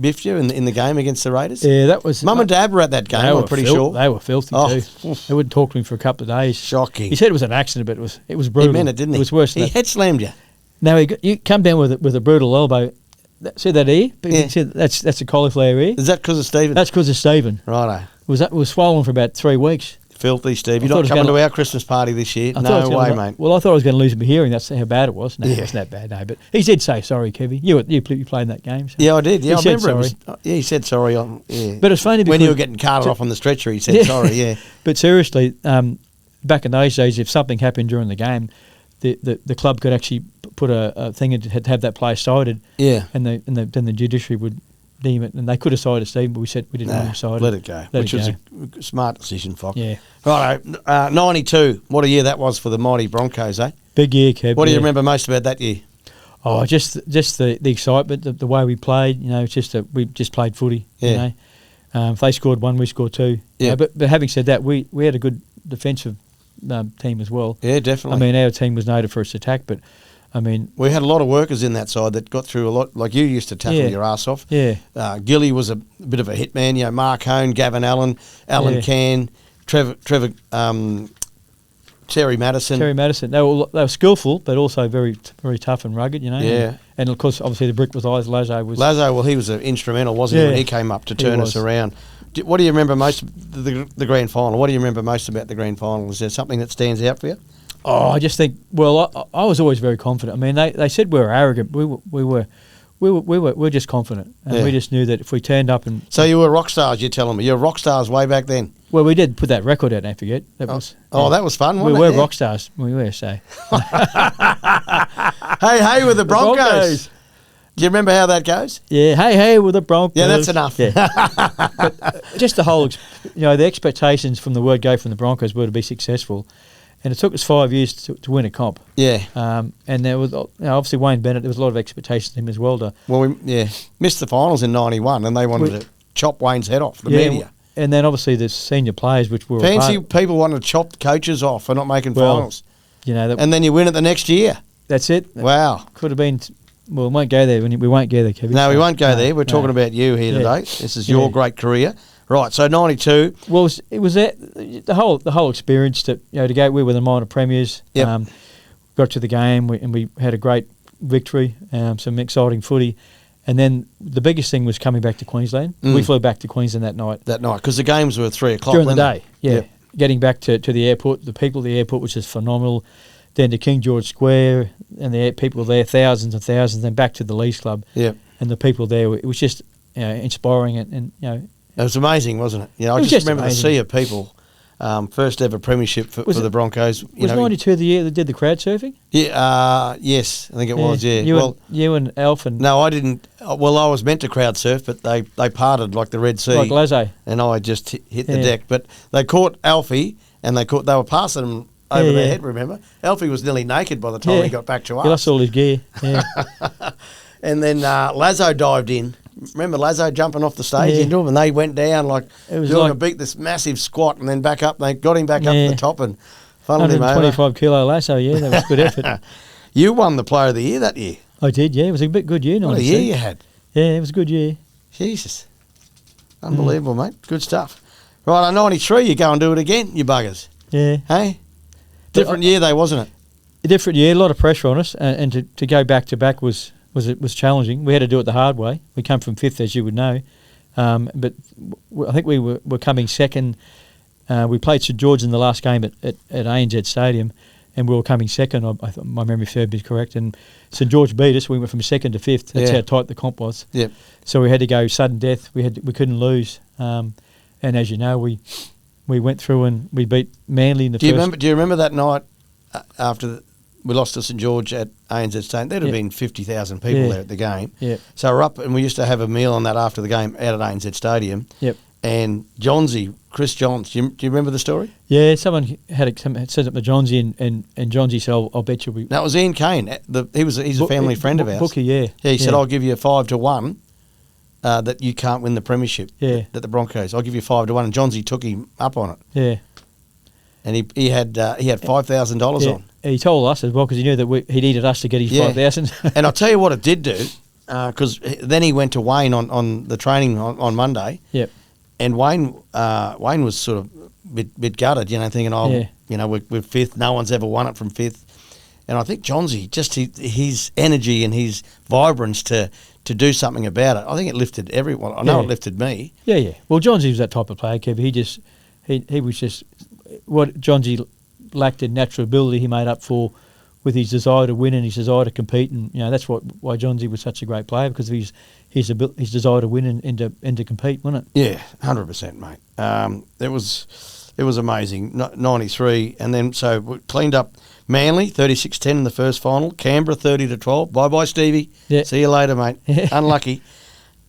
biffed you in the game against the Raiders? Yeah, that was... Mum and Dad were at that game, I'm pretty sure. They were filthy too. They wouldn't talk to him for a couple of days. Shocking. He said it was an accident, but it was brutal. He meant it, didn't he? It was worse than He head slammed you. Now, you come down with a brutal elbow. See that ear? Yeah. See, that's a cauliflower ear. Is that because of Stephen? That's because of Stephen. Righto. It was swollen for about 3 weeks. Filthy, Steve. You're I thought not it was coming to gonna- our Christmas party this year. I thought I No was way, gonna- mate. Well, I thought I was going to lose my hearing. That's how bad it was. No, Yeah. it wasn't that bad, no. But he did say sorry, Kevie. You played in that game. So. Yeah, I did. Yeah, He I said remember it. sorry. He said sorry. But it's funny because... when you were getting carted off on the stretcher, he said sorry, yeah. But seriously, back in those days, if something happened during the game, the club could actually put a thing and had to have that player cited. Yeah. And then the judiciary would deem it, and they could have cited Stephen, but we said we didn't want him cited. Let it go. Which was a smart decision, Fox. Yeah. Right, 92. What a year that was for the mighty Broncos, eh? Big year, Kev. What do you remember most about that year? Oh, just the excitement, the way we played. You know, it's just that we just played footy. Yeah. You know, if they scored one, we scored two. Yeah. You know, but having said that, we had a good defensive team as well. Yeah, definitely. I mean, our team was noted for its attack, but I mean, we had a lot of workers in that side that got through a lot. Like you used to tackle your ass off. Yeah. Gilly was a bit of a hitman. You know, Mark Hone, Gavin Allen, Alan Can, Trevor, Terry Madison. They were skillful, but also very very tough and rugged. You know. Yeah. And of course, obviously, the brick was eyes. Lazo was. Well, he was instrumental, wasn't he? When he came up to turn us around. What do you remember most the grand final? What do you remember most about the grand final? Is there something that stands out for you? Oh, I just think. Well, I was always very confident. I mean, they said we were arrogant. We were just confident, and we just knew that if we turned up and. So you were rock stars. You're telling me you're rock stars way back then. Well, we did put that record out. Don't forget. That was. That was fun. We Wasn't were it? rock stars. We were. So. Hey, with the Broncos. Do you remember how that goes? Yeah. Hey, with the Broncos. Yeah, that's enough. Yeah. But just the whole, the expectations from the word go from the Broncos were to be successful. And it took us 5 years to win a comp. Yeah. And there was obviously Wayne Bennett. There was a lot of expectations of him as well. We missed the finals in '91, and they wanted to chop Wayne's head off. The media. And then obviously the senior players, which were fancy people wanted to chop coaches off for not making finals. And then you win it the next year. That's it. Wow. Could have been. Well, we won't go there. We won't go there, Kevin. No, we won't go there. We're talking about you here today. This is your great career. Right, so 92. Well, it was the whole experience to go. We were the minor premiers. Yep. Got to the game and we had a great victory. Some exciting footy, and then the biggest thing was coming back to Queensland. We flew back to Queensland that night. Because the games were at 3 o'clock during the day. Yeah, Yep. Getting back to the airport, the people at the airport was just phenomenal. Then to King George Square, and the people there, thousands and thousands. Then back to the Lees Club. Yep. And the people there, it was just inspiring and It was amazing, wasn't it? I just remember the sea of people. First ever premiership for the Broncos. Was 92 the year they did the crowd surfing? Yeah, yes, I think it was, yeah. You and Alf and... No, I didn't. Well, I was meant to crowd surf, but they parted like the Red Sea. Like Lazo. And I just hit the deck. But they caught Alfie, and they were passing him over their head, remember? Alfie was nearly naked by the time he got back to us. He lost all his gear, yeah. And then Lazo dived in. Remember Lazo jumping off the stage into him, and they went down doing this massive squat, and then back up. They got him back up to the top and funneled him over. 125 kilo lasso, that was good effort. You won the Player of the Year that year. I did, yeah. It was a good year. What a year you had. Yeah, it was a good year. Jesus. Unbelievable, mate. Good stuff. Right, on 93, you go and do it again, you buggers. Yeah. Hey? Different year, though, wasn't it? A different year, a lot of pressure on us, and to go back to back was challenging. We had to do it the hard way. We come from fifth, as you would know, but I think we were coming second. We played St George in the last game at ANZ Stadium, and we were coming second. I thought my memory serves me correct, and St George beat us. We went from second to fifth. That's how tight the comp was. Yep. So we had to go sudden death. We couldn't lose, and as you know, we went through and we beat Manly in the first. Do you remember that night after we lost to St George at ANZ Stadium? There'd have been 50,000 people there at the game. Yeah. So we're up, and we used to have a meal on that after the game out at ANZ Stadium. Yep. And Chris Johns, do you remember the story? Yeah, someone had set up the Johnsy, and Johnsy said, I'll bet you. That was Ian Kane. He's a family friend of ours. Bookie, yeah. Yeah, he said, I'll give you 5-1 that you can't win the premiership. Yeah. That the Broncos. I'll give you 5-1, and Johnsy took him up on it. Yeah. And he had $5,000 on. He told us as well because he knew that he needed us to get his 5,000. And I'll tell you what it did do, because then he went to Wayne on the training on Monday. Yep. And Wayne was sort of bit gutted, thinking, we're fifth. No one's ever won it from fifth. And I think Johnsy, just his energy and his vibrance to do something about it, I think it lifted everyone. I know it lifted me. Yeah, yeah. Well, Johnsy was that type of player, Kev. He was just what Johnsy lacked in natural ability. He made up for with his desire to win and his desire to compete, and that's why Johnsy was such a great player, because of his desire to win and to compete, wasn't it? Yeah, 100%, mate. It was amazing. 93, and then so we cleaned up Manly 36-10 in the first final. Canberra 30-12. Bye Stevie. Yeah. See you later, mate. Unlucky.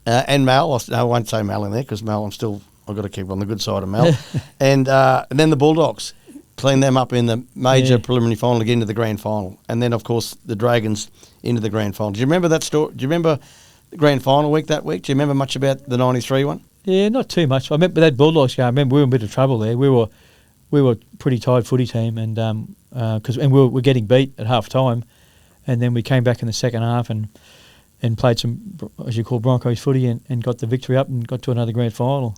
And Mal. I won't say Mal in there because Mal, I've got to keep on the good side of Mal. and then the Bulldogs. Clean them up in the major preliminary final to get into the grand final. And then, of course, the Dragons into the grand final. Do you remember that story? Do you remember the grand final week that week? Do you remember much about the 93 one? Yeah, not too much. I remember that Bulldogs game. I remember we were in a bit of trouble there. We were a pretty tired footy team, and we were getting beat at half time. And then we came back in the second half and played some, as you call, Broncos footy and got the victory up and got to another grand final.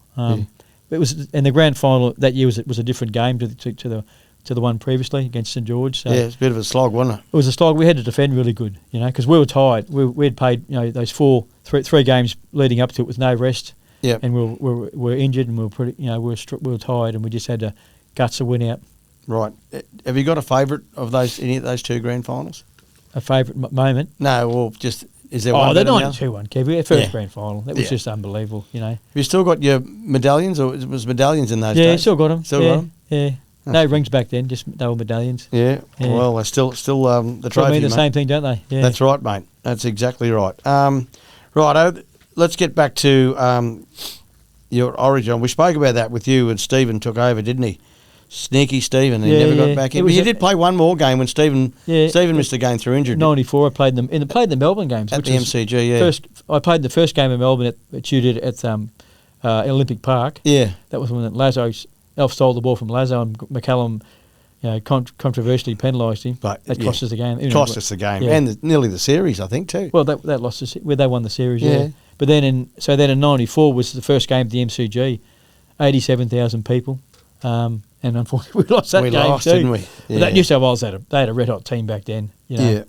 It was, and the grand final that year was a different game to the one previously against St George. So it's a bit of a slog, wasn't it? It was a slog. We had to defend really good, because we were tired. We had played those three games leading up to it with no rest. Yeah, and we were injured and we were pretty we were tired, and we just had to guts a win out. Right. Have you got a favourite of any of those two grand finals? A favourite moment? No, well, just is there one? Oh, the better than the 92 one, Kevie. Our first Yeah. grand final. That was just unbelievable, you know. Have you still got your medallions, or it was medallions in those Yeah, days? still got them. Still got them? Yeah. No rings back then, just they were medallions. Yeah. Yeah. Well, they're still the Well, trophy, I mean the mate. same thing, don't they? Yeah. That's right, mate. That's exactly right. Righto, let's get back to your origin. We spoke about that with you, and Stephen took over, didn't he? Sneaky Stephen. He Yeah, never got yeah. back It in. But was you a- did play one more game when Stephen Yeah. missed a game through injury. 94, I played them played the Melbourne games. At which the was MCG, yeah. First, I played the first game in Melbourne that you did at Olympic Park. Yeah. That was when Elf stole the ball from Lazo and McCallum, controversially penalised him. But, That yeah. cost us the game. Cost us the game. Yeah. And nearly the series, I think, too. Well, that lost us where they won the series. Yeah. Yeah. But then in '94 was the first game of the MCG, 87,000 people, and unfortunately we lost that We game lost, too. didn't we? But that New South Wales had a red hot team back then. You know. Yeah.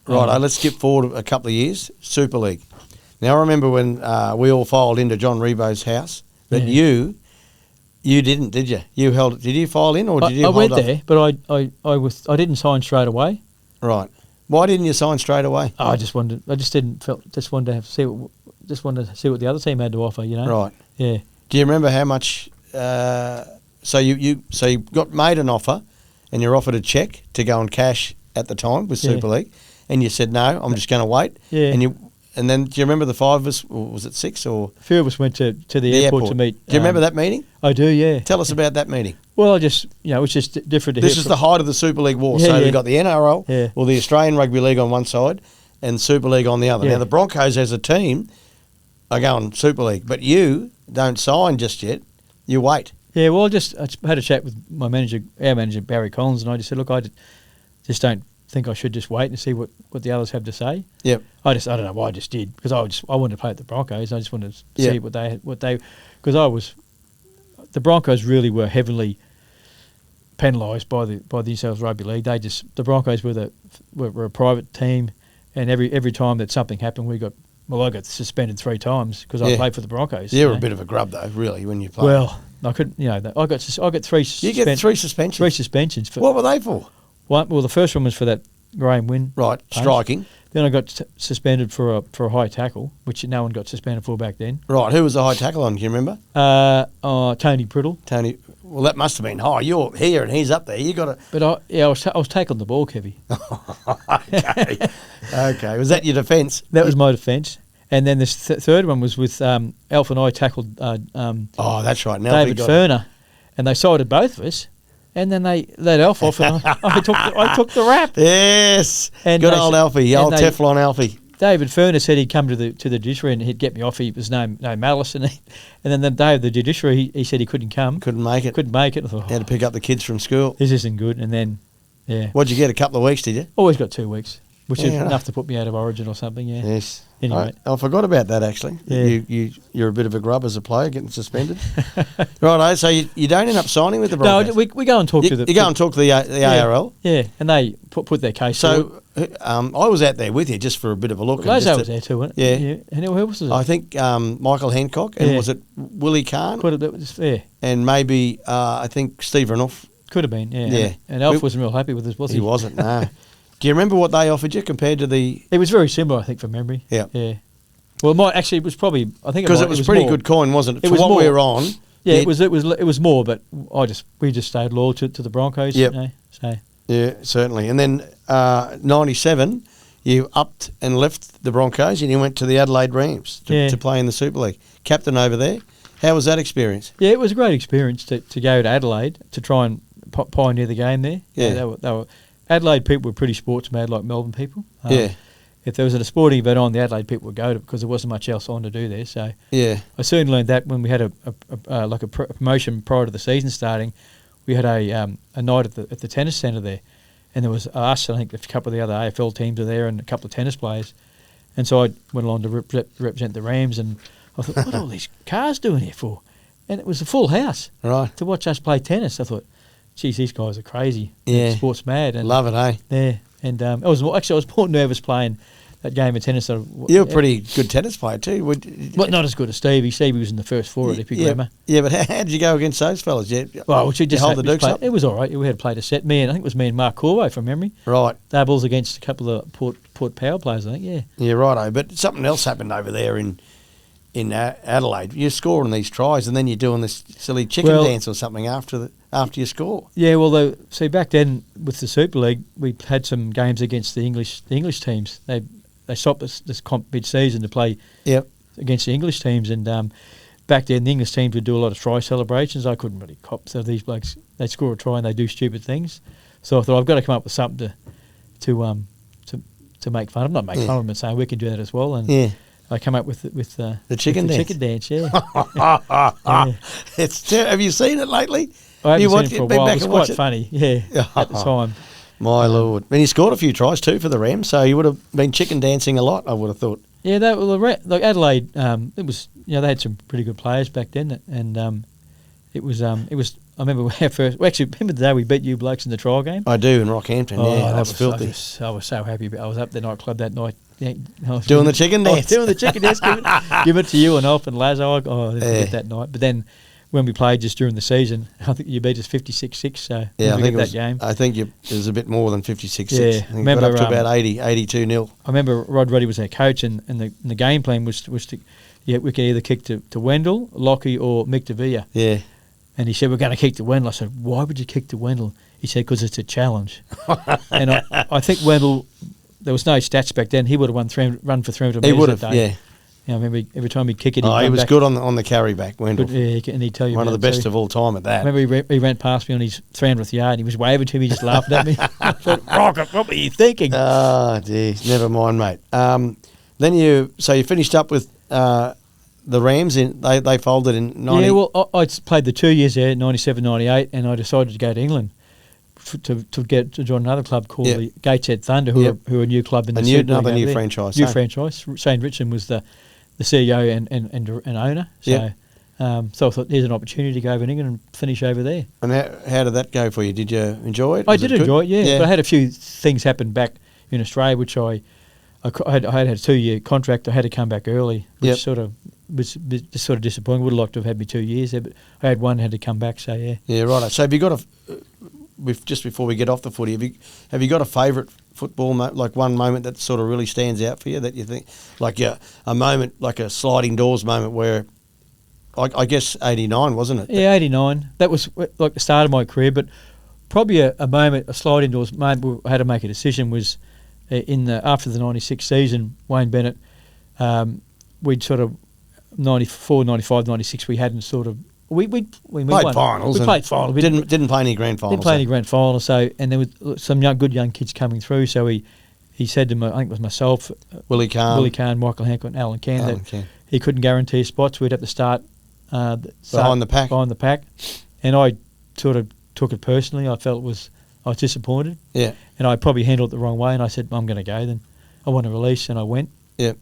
Right, let's skip forward a couple of years. Super League. Now, I remember when we all filed into John Rebo's house, but Yeah. you didn't, did you? You held it. Did you file in, or did you I hold went up? there, but I didn't sign straight away. Right. Why didn't you sign straight away? I just wanted to see what the other team had to offer. You know. Right. Yeah. Do you remember how much? So you got made an offer, and you're offered a cheque to go and cash at the time with Yeah. Super League, and you said no, I'm just going to wait. Yeah. And then do you remember the five of us? Or was it six or A few of us went to the airport to meet. Do you remember that meeting? I do. Yeah. Tell us about that meeting. Well, it was just different to This hear is the height of the Super League war. Yeah, So yeah. we've got the NRL, Yeah. or the Australian Rugby League on one side, and Super League on the other. Yeah. Now the Broncos as a team are going Super League, but you don't sign just yet. You wait. Yeah, well, I had a chat with our manager Barry Collins, and I just said, look, I just don't think I should just wait and see what the others have to say. Yep. I don't know why I just did, because I wanted to play at the Broncos. I just wanted to Yeah. see what they because the Broncos really were heavily penalised by the New South Wales Rugby League. The Broncos were a private team, and every time that something happened, I got suspended 3 times because I Yeah. played for the Broncos. You're you a know. bit of a grub though, really, when you play. Well, I couldn't. I got 3. you get 3 suspensions. 3 suspensions. For, What were they for? well, the first one was for that Graham Wynn. Right, punch. striking. Then I got suspended for a high tackle, which no one got suspended for back then. Right, who was the high tackle on? Do you remember? Tony Priddle. Tony. Well, that must have been high. You're here and he's up there. You got to. But I was tackling the ball, Kevie. Okay. Okay. Was that your defence? That was my defence. And then this third one was with Alf and I tackled Oh, that's right. Now David Furner, and they sided both of us. And then they let Alf off, and I took the rap. Yes. And Good they old said- Alfie, and old they- Teflon Alfie. David Furner said he'd come to the judiciary and he'd get me off. He was no malice, and then the day of the judiciary, he said he couldn't come. Couldn't make it. Couldn't make it. I thought, Had to pick up the kids from school. this isn't good. And then, yeah, What'd you get? A couple of weeks, did you? always got 2 weeks, which is Yeah. enough to put me out of Origin or something. Yeah. Yes. Anyway. I forgot about that, actually. Yeah. You're a bit of a grub as a player, getting suspended. Right, so you don't end up signing with the No, Broncos? we go and talk to the. You go and talk to the ARL? Yeah, and they put their case. forward. So I was out there with you just for a bit of a look. and Lazo just was there too, wasn't Yeah. it? And who else was it? I think Michael Hancock, and Yeah. was it Willie Kahn? Could have, yeah, And maybe I think Steve Renouf. could have been. Yeah. Yeah. And Alf wasn't real happy with us, was he? He wasn't, no. Do you remember what they offered you compared to the... It was very similar, I think, from memory. Yeah. Yeah. Well, it was probably. I think Because it was pretty more. good coin, wasn't it? It For was what we more. were on. Yeah, you- it was more, but we just stayed loyal to the Broncos. Yep. You know, so Yeah, certainly. And then 97, you upped and left the Broncos and you went to the Adelaide Rams Yeah. to play in the Super League. Captain over there. How was that experience? yeah, it was a great experience to go to Adelaide to try and pioneer the game there. Yeah. They were Adelaide people were pretty sports mad like Melbourne people. Yeah. If there was a sporting event on, the Adelaide people would go to it because there wasn't much else on to do there. So Yeah. I soon learned that when we had a promotion prior to the season starting, we had a night at the tennis centre there, and there was us, I think a couple of the other AFL teams were there, and a couple of tennis players, and so I went along to represent the Rams, and I thought, what are all these cars doing here for? And it was a full house Right. to watch us play tennis. I thought, geez, these guys are crazy, Yeah. sports mad, and Love it, eh? yeah, and I was more nervous playing that game of tennis. You were a pretty good tennis player too. But not as good as Stevie. Stevie was in the first four at Epic Grammar. Yeah, but how did you go against those fellas? Well, we just hold the Dukes up? It was all right. We had played a set. I think it was me and Mark Corvo from memory. Right. Doubles against a couple of Port Power players, I think, yeah. Yeah, righto. But something else happened over there in Adelaide. You're scoring these tries and then you're doing this silly chicken dance or something after you score. Yeah, well, see, back then with the Super League, we had some games against the English teams. They stopped this comp mid-season to play against the English teams, and back then the English teams would do a lot of try celebrations. I couldn't really cop. So these blokes, they score a try and they do stupid things. So I thought I've got to come up with something to make fun of. Not make fun of them, but saying we can do that as well. And I come up with the chicken dance. Chicken dance, yeah. Have you seen it lately? I haven't seen it for a while. It was quite funny, at the time. My Lord. And you scored a few tries too for the Rams, so you would have been chicken dancing a lot, I would have thought. Yeah, like Adelaide, it was, they had some pretty good players back then, and it was. I remember remember the day we beat you blokes in the trial game? I do, in Rockhampton, that was filthy. I was so happy. I was up at the nightclub that night. Doing the chicken dance. Doing the chicken dance, give it to you and off and Lazo. I didn't forget that night. But then when we played just during the season, I think you beat us 56-6. So I think that game. I think it was a bit more than 56-6. Yeah, I remember got up to about 82-0. I remember Rod Reddy was our coach, and the game plan was to we could either kick to Wendell, Lockie, or Mick DeVilla. Yeah. And he said, we're going to kick to Wendell. I said, why would you kick to Wendell? He said, because it's a challenge. And I think Wendell, there was no stats back then. He would have run for 300 metres. He would have, yeah. I remember every time he'd kick it, he was good on the carry back, Wendell. And he'd tell you one of the best of all time at that. I remember he ran past me on his 300th yard and he was waving to me, just laughing at me. I thought, Rocket, what were you thinking? Oh, dear. Never mind, mate. Then you finished up with the Rams. They folded in 90. Yeah, well, I played the 2 years there, 97, 98, and I decided to go to England to join another club called the Gateshead Thunder, who are a new club in the Super League. Another new franchise. New franchise. Shane Richardson was the CEO and owner. So, so I thought there's an opportunity to go over in England and finish over there. And how did that go for you? Did you enjoy it? I did enjoy it, yeah. But I had a few things happen back in Australia, which I had a 2-year contract. I had to come back early, which sort of was just sort of disappointing. Would have liked to have had me 2 years there, but I had one, had to come back. So yeah. Yeah, right. So have you got just before we get off the footy, have you got a favourite football like one moment that sort of really stands out for you that you think like a moment, like a sliding doors moment where I guess 89, wasn't it? Yeah, 89. That was like the start of my career, but probably a moment, a sliding doors moment where I had to make a decision was after the 96 season, Wayne Bennett, we'd sort of 94, 95, 96, we hadn't sort of we played finals. We played finals. We didn't play any grand finals. Didn't play any grand finals. So, and there was some good young kids coming through. So he said to me, I think it was myself, Willie Kahn, Michael Hancock, and Alan Cann, that he couldn't guarantee spots. We'd have to start behind the pack. And I sort of took it personally. I felt I was disappointed. Yeah. And I probably handled it the wrong way. And I said, I'm going to go. Then I want to release, and I went. Yeah.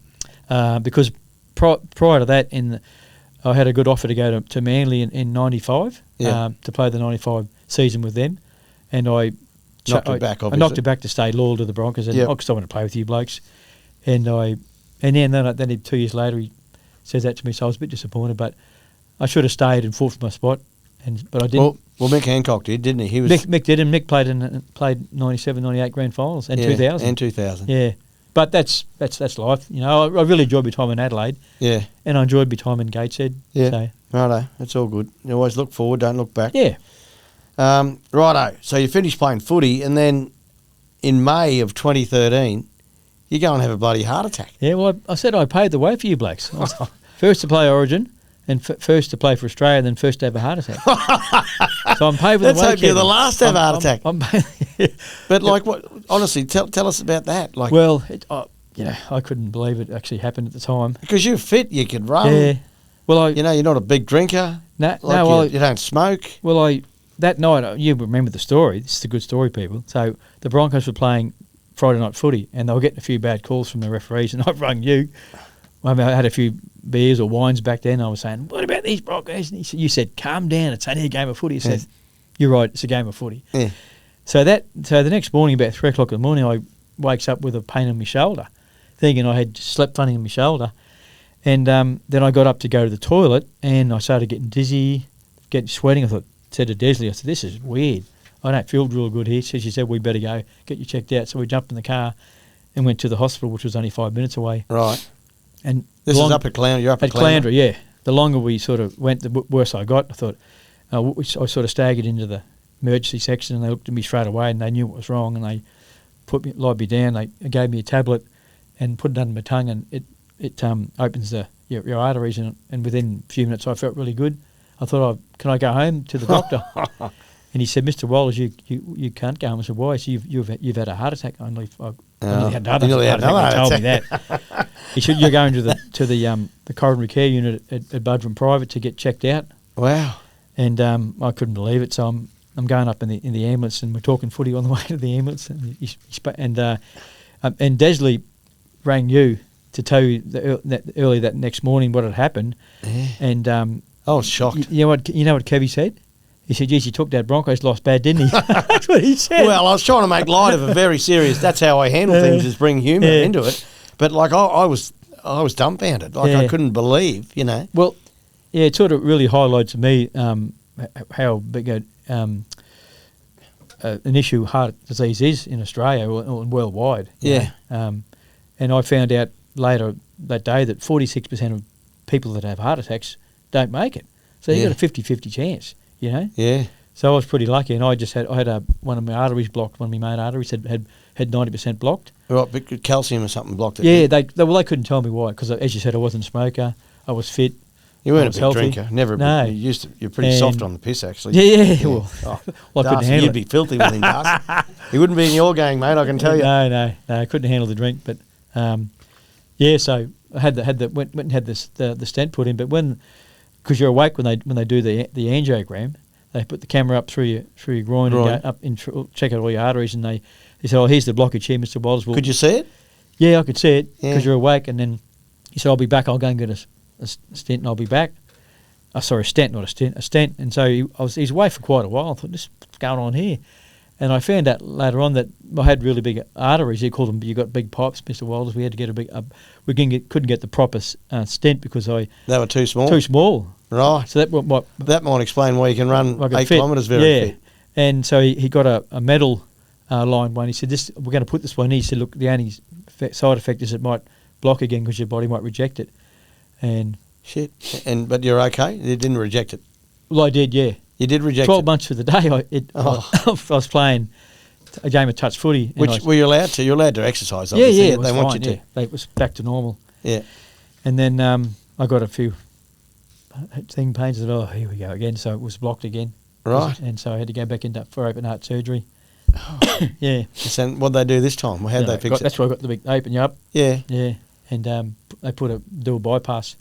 Because prior to that, I had a good offer to go to Manly in 95 to play the 95 season with them, and I knocked it back to stay loyal to the Broncos, and I just want to play with you blokes. And then 2 years later he says that to me, so I was a bit disappointed, but I should have stayed and fought for my spot, but I didn't. Well, Mick Hancock did, didn't he? Mick did, and Mick played 97, 98 grand finals and 2000. And 2000. Yeah. But that's life. I really enjoyed my time in Adelaide. Yeah. And I enjoyed my time in Gateshead. Yeah. So. Righto. That's all good. You always look forward, don't look back. Yeah. Righto. So you finished playing footy, and then in May of 2013, you go and have a bloody heart attack. Yeah, well, I said I paved the way for you blokes. First to play Origin, and first to play for Australia, and then first to have a heart attack. So I'm paving the way. Let's hope you're the last to have a heart attack. But what? Honestly, tell us about that. Well, I couldn't believe it actually happened at the time. Because you're fit, you could run. Yeah. Well, you're not a big drinker. You don't smoke. Well, that night, you remember the story. This is a good story, people. So the Broncos were playing Friday night footy, and they were getting a few bad calls from the referees, and I rung you. I had a few beers or wines back then. I was saying, what about these Broncos? And you said, calm down, it's only a game of footy. He said, you're right, it's a game of footy. Yeah. So the next morning, about 3 o'clock in the morning, I wakes up with a pain in my shoulder. thing, and I had slept funny on my shoulder. And then I got up to go to the toilet, and I started getting dizzy, getting sweating. I said to Desley, I said, this is weird. I don't feel real good here. So she said, we better go get you checked out. So we jumped in the car and went to the hospital, which was only 5 minutes away. Right. And this is up at Caloundra. You're up at Caloundra, yeah. The longer we sort of went, the worse I got. I thought, I sort of staggered into the emergency section, and they looked at me straight away, and they knew what was wrong, and they lied me down. They gave me a tablet and put it under my tongue, and it opens your arteries, and within a few minutes I felt really good. I thought, can I go home to the doctor? And he said, Mr. Walters, you can't go home. I said, why? So you've had a heart attack. I nearly had another heart attack. He told me that. He said, you're going to the coronary care unit at Budrum Private to get checked out. Wow. And I couldn't believe it. So I'm going up in the ambulance, and we're talking footy on the way to the ambulance. And Desley rang you to tell you early that next morning what had happened. Yeah. And I was shocked. You know what Kevie said? He said, geez, he took that Broncos loss bad, didn't he? That's what he said. Well, I was trying to make light of a very serious. That's how I handle things, is bring humour into it. But like I was dumbfounded. Like I couldn't believe, Well, yeah, it sort of really highlights to me how big an issue heart disease is in Australia and worldwide. Yeah. And I found out later that day that 46% of people that have heart attacks don't make it. So you've got a 50-50 chance, Yeah. So I was pretty lucky, and I had one of my arteries blocked. One of my main arteries had 90% blocked. Right, but calcium or something blocked it. Yeah, they couldn't tell me why, because as you said, I wasn't a smoker. I was fit. You weren't a big healthy. drinker. Never. No. You're pretty soft on the piss, actually. Yeah. Well, I couldn't handle you'd it. be filthy with him, Darcy. He wouldn't be in your gang, mate. I can tell you. No, I couldn't handle the drink. But so I went and had the stent put in. But because you're awake when they do the angiogram, they put the camera up through your groin and go up and check out all your arteries, and they said, here's the blockage here, Mr. Walters. Could you see it? Yeah, I could see it because you're awake. And then he said, I'll be back. I'll go and get a stent, and I'll be back. A stent, not a stent, a stent. And so he's away for quite a while. I thought, what's going on here? And I found out later on that I had really big arteries. He called them, you got big pipes, Mr. Walters. We had to get couldn't get the proper stent because they were too small. Too small. Right. So that might explain why you can run 8 kilometres very fit. And so he got a metal line one. He said, we're going to put this one in. He said, look, the only side effect is it might block again because your body might reject it. And shit. But you're okay? You didn't reject it? Well, I did, yeah. You did reject 12 it? months for the day. I was playing a game of touch footy. Which were you allowed to? You're allowed to exercise, obviously. Yeah, they want you to. It was back to normal. Yeah. And then I got a few pains. I said, here we go again. So it was blocked again. Right. And so I had to go back for open heart surgery. Yeah. So what did they do this time? How did they fix it? That's where I got the big open you up. Yeah. Yeah. And they put a dual bypass.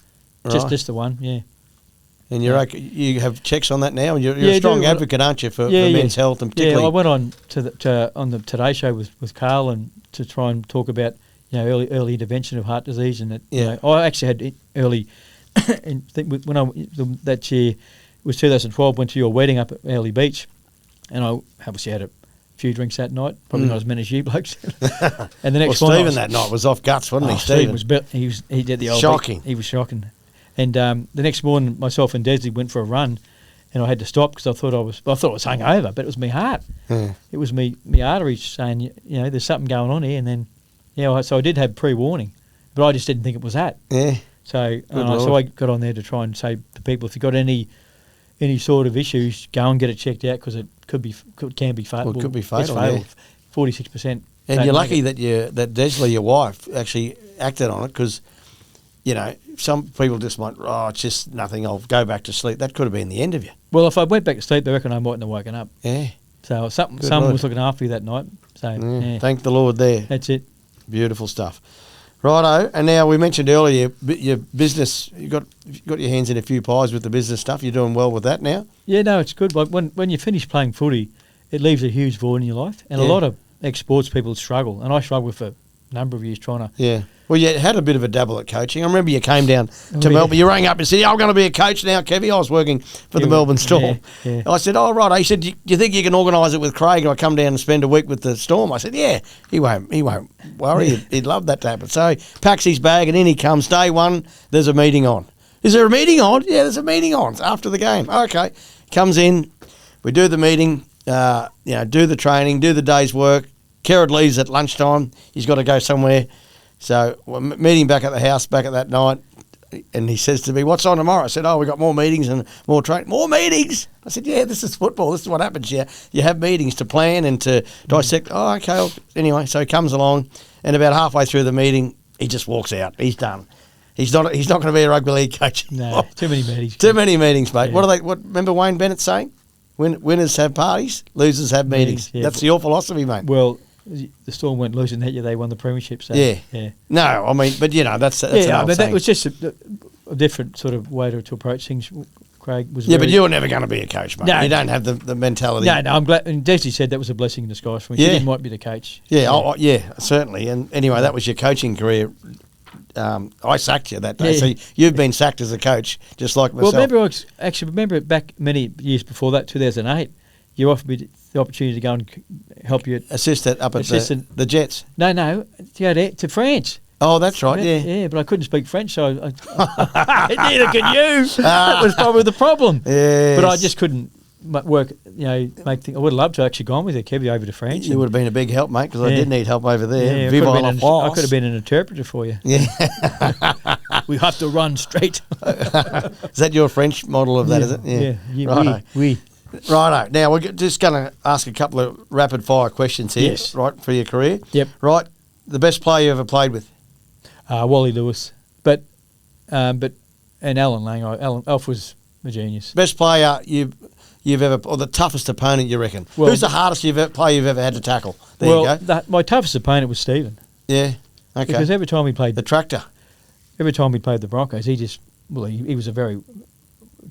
Right. Just the one, yeah. And you're okay. You have checks on that now. You're a strong advocate, aren't you, for men's health, and particularly. Yeah, I went on on the Today Show with Carl and to try and talk about early intervention of heart disease, and I actually had early. And when that year it was 2012, went to your wedding up at Early Beach, and I obviously had a few drinks that night, probably not as many as you blokes. And the next Stephen that night was off guts, wasn't he? Stephen he did the old shocking. He was shocking. And the next morning, myself and Desley went for a run, and I had to stop because I thought I was hungover, but it was my heart. Yeah. It was me arteries saying, there's something going on here. And then, so I did have pre-warning, but I just didn't think it was that. Yeah. So I got on there to try and say to people, if you've got any sort of issues, go and get it checked out because it can be fatal. Well, it could be fatal. It's fatal. 46%. And you're lucky that that Desley, your wife, actually acted on it because. Some people just might, it's just nothing, I'll go back to sleep. That could have been the end of you. Well, if I went back to sleep, I reckon I mightn't have woken up. Yeah. So someone was looking after you that night. So yeah. Thank the Lord there. That's it. Beautiful stuff. Righto, and now we mentioned earlier your business, you got your hands in a few pies with the business stuff. You're doing well with that now? Yeah, no, it's good. Like when you finish playing footy, it leaves a huge void in your life. And a lot of ex-sports people struggle, and I struggled for a number of years trying to Well, you had a bit of a dabble at coaching. I remember you came down to yeah. Melbourne. You rang up and said, I'm going to be a coach now, Kevie. I was working for the Melbourne Storm. Yeah. I said, oh, right. He said, do you think you can organise it with Craig and I come down and spend a week with the Storm? I said, yeah. He won't worry. He'd love that to happen. So he packs his bag and in he comes. Day one, there's a meeting on. Is there a meeting on? Yeah, there's a meeting on. It's after the game. Okay. Comes in. We do the meeting, do the training, do the day's work. Kerrod leaves at lunchtime. He's got to go somewhere. So we're meeting back at the house back at that night, and he says to me, what's on tomorrow? I said, we got more meetings and more training. More meetings? I said, yeah, this is football. This is what happens here. You have meetings to plan and to dissect. Oh, okay. Well, anyway, so he comes along, and about halfway through the meeting, he just walks out. He's done. He's not going to be a rugby league coach. No, too many meetings. Too many meetings, mate. Yeah. What remember Wayne Bennett saying? Winners have parties, losers have meetings. Yeah. That's your philosophy, mate. Well, the Storm went losing that year. They won the premiership. So, yeah. No, I mean, but that's an old but saying. that was just a different sort of way to approach things. Craig was. Yeah, but you were never going to be a coach, mate. No, you don't have the mentality. No, I'm glad. And Desi said that was a blessing in disguise for me. She didn't want me to coach. Yeah, certainly. And anyway, that was your coaching career. I sacked you that day. Yeah. So you've been sacked as a coach, just like myself. Well, remember back many years before that, 2008, you offered me the opportunity to go and help you. Assistant up at the Jets. No, to go to France. Oh, that's right, yeah. Yeah, but I couldn't speak French, so neither could you. That was probably the problem. Yes. But I just couldn't work, make things. I would have loved to have actually gone with you, Kevie, over to France. You would have been a big help, mate, because I did need help over there. Yeah, I could have been an interpreter for you. Yeah. We have to run straight. Is that your French model of that, is it? Yeah. Righto. Oui. Righto. Now, we're just going to ask a couple of rapid-fire questions here, Yes. right, for your career. Yep. Right, the best player you ever played with? Wally Lewis. But and Alan Lang. Alf was a genius. Best player you've ever, or the toughest opponent you reckon? Well, who's the hardest player you've ever had to tackle? There you go. My toughest opponent was Stephen. Yeah. Okay. Because every time we played the tractor. Every time we played the Broncos, he was a very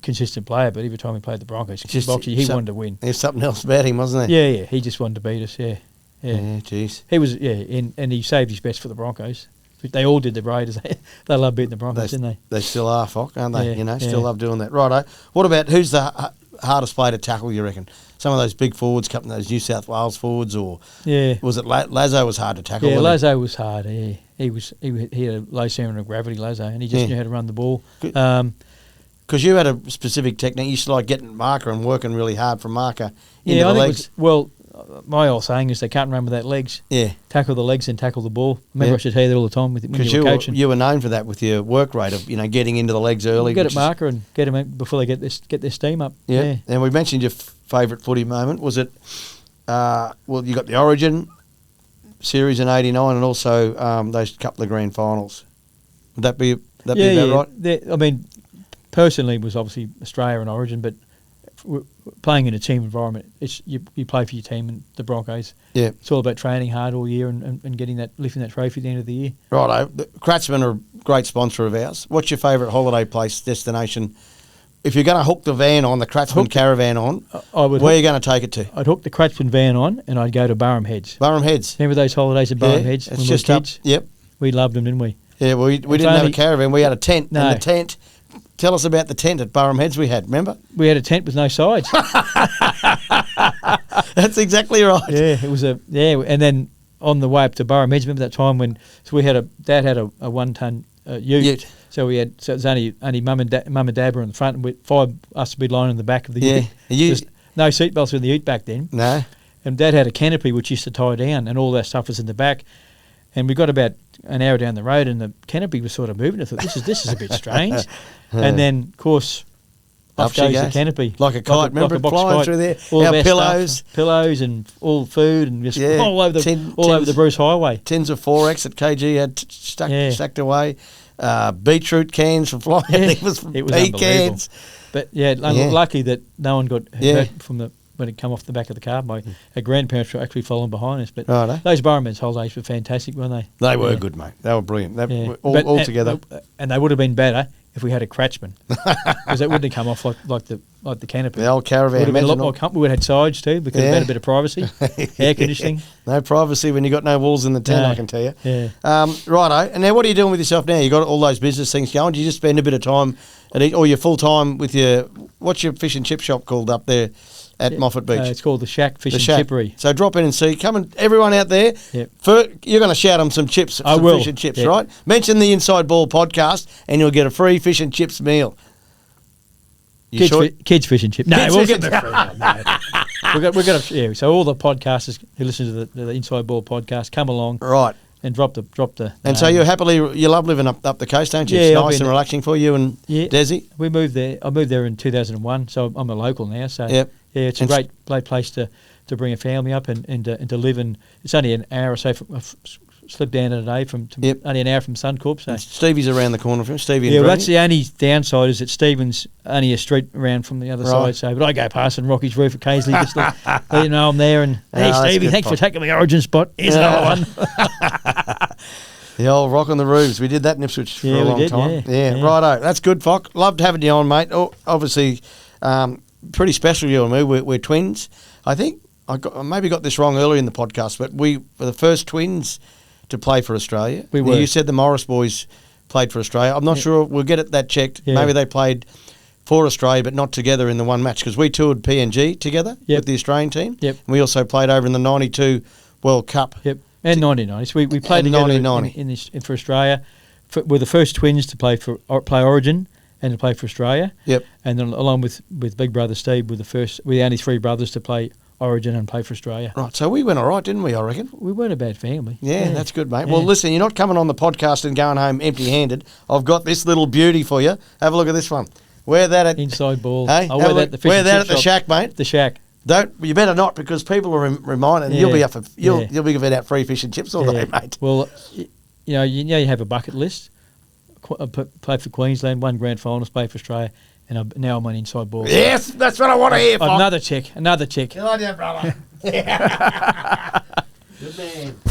consistent player, but every time we played the Broncos, he wanted to win. There's something else about him, wasn't there? Yeah. He just wanted to beat us. Yeah. Jeez. He was. And he saved his best for the Broncos. They all did the Raiders. They love beating the Broncos, didn't they? They still are, Fock, aren't they? Yeah, Still love doing that. Righto. What about who's the hardest player to tackle? You reckon? Some of those big forwards, couple of those New South Wales forwards, or was it Lazo was hard to tackle? Yeah, Lazo was hard. Yeah, he had a low center of gravity, Lazo, and he just knew how to run the ball. Because you had a specific technique. You used to like getting marker and working really hard from marker into the legs. My old saying is they can't run without legs. Yeah. Tackle the legs and tackle the ball. Remember I should tell you that all the time when you were coaching. You were known for that with your work rate of getting into the legs early. Get at marker and get them before they get their steam up. Yeah. And we mentioned your favourite footy moment. Was it, you got the Origin series in '89 and also those couple of grand finals. Would that be about right? Personally, it was obviously Australia and Origin, but playing in a team environment, you play for your team and the Broncos. Yeah, it's all about training hard all year and lifting that trophy at the end of the year. Righto. Kratzmann are a great sponsor of ours. What's your favourite holiday place, destination? If you're going to hook the van on, the Kratzmann Caravan on, where are you going to take it to? I'd hook the Kratzmann van on and I'd go to Barham Heads. Barham Heads. Remember those holidays at Barham Heads when we were kids? Yep. We loved them, didn't we? Yeah, we didn't have a caravan. We had a tent. No. And the tent... Tell us about the tent at Barham Heads we had, remember? We had a tent with no sides. That's exactly right. Yeah, it was and then on the way up to Barham Heads, remember that time when Dad had a 1-ton ute. So it was only mum and dad were in the front and five us would be lying in the back of the ute. There's no seatbelts in the ute back then. No. And Dad had a canopy which used to tie down and all that stuff was in the back. And we got about an hour down the road and the canopy was sort of moving. I thought, this is a bit strange. And then, of course, off goes the canopy. Like a kite, remember, like a flying kite. Through there. All our pillows and all food and just all over the Bruce Highway. Tins of 4X that KG had stacked away. Beetroot cans for flying. It was pecans. But lucky that no one got hurt from when it come off the back of the car. My grandparents were actually following behind us. But those Barham holidays were fantastic, weren't they? They were good, mate. They were brilliant. All together. And they would have been better if we had a Kratzmann, because it wouldn't have come off like the canopy. The old caravan. Would have been a lot more comfortable. We would have had sides too, because we had a bit of privacy, air conditioning. No privacy when you got no walls in the tent, No. I can tell you. Yeah. Righto. And now, what are you doing with yourself now? You got all those business things going. Do you just spend a bit of time or you're full time with what's your fish and chip shop called up there at Moffat Beach? It's called the Shack Fish and Chippery. So drop in and see. Come and everyone out there. Yep. You're going to shout them some chips, I some will. fish and chips, Yep. right? Mention the Inside Ball podcast, and you'll get a free fish and chips meal. Kids fish and chip. No, Kids we'll fish get and the free. We've got so all the podcasters who listen to the Inside Ball podcast come along, Right. and drop the. And so you love living up the coast, don't you? Yeah, It's I've nice been and there. relaxing for you and Desi. We moved there. I moved there in 2001, so I'm a local now. So Yep. yeah, it's a great place to bring a family up and to live in. It's only an hour or so slip down in a day only an hour from Suncorp. So Stevie's around the corner from him. Stevie and yeah, well, Greeny. that's the only downside is that Stephen's only a street around from the other Right. side. So, but I go past on Rocky's roof occasionally just to let you know I'm there. And hey, that's Stevie, good thanks for fun. taking my origin spot. Here's another one. The old rock on the roofs. We did that in Ipswich for Yeah, a we long did, time. yeah. Righto. That's good, Fock. Loved having you on, mate. Oh, obviously, pretty special, you and me. We're twins. I think I maybe got this wrong earlier in the podcast, but we were the first twins to play for Australia. We were. You said the Morris boys played for Australia. I'm not sure. We'll get that checked. Yeah. Maybe they played for Australia, but not together in the one match, because we toured PNG together Yep. with the Australian team. Yep. And we also played over in the 92 World Cup. Yep. And 1990. So we played And together 1990. for Australia. We're the first twins to play Origin and to play for Australia. Yep. And then along with big brother Steve, we're the only three brothers to play Origin and play for Australia. Right, so we went all right, didn't we, I reckon? We weren't a bad family. Yeah, that's good, mate. Yeah. Well, listen, you're not coming on the podcast and going home empty-handed. I've got this little beauty for you. Have a look at this one. Wear that at Inside Ball. Hey, I'll have a wear that look. at the fish Wear and that chip at the shop. shack, mate. The Shack. You better not, because people are reminded. Yeah. You'll be up for you'll Yeah. be giving out free fish and chips all day, mate. Well, you have a bucket list. Play for Queensland, won grand finals, played for Australia, and now I'm on Inside Ball. Yes, that's what I want to hear. Fox. Another check. Good on you, brother. Good man.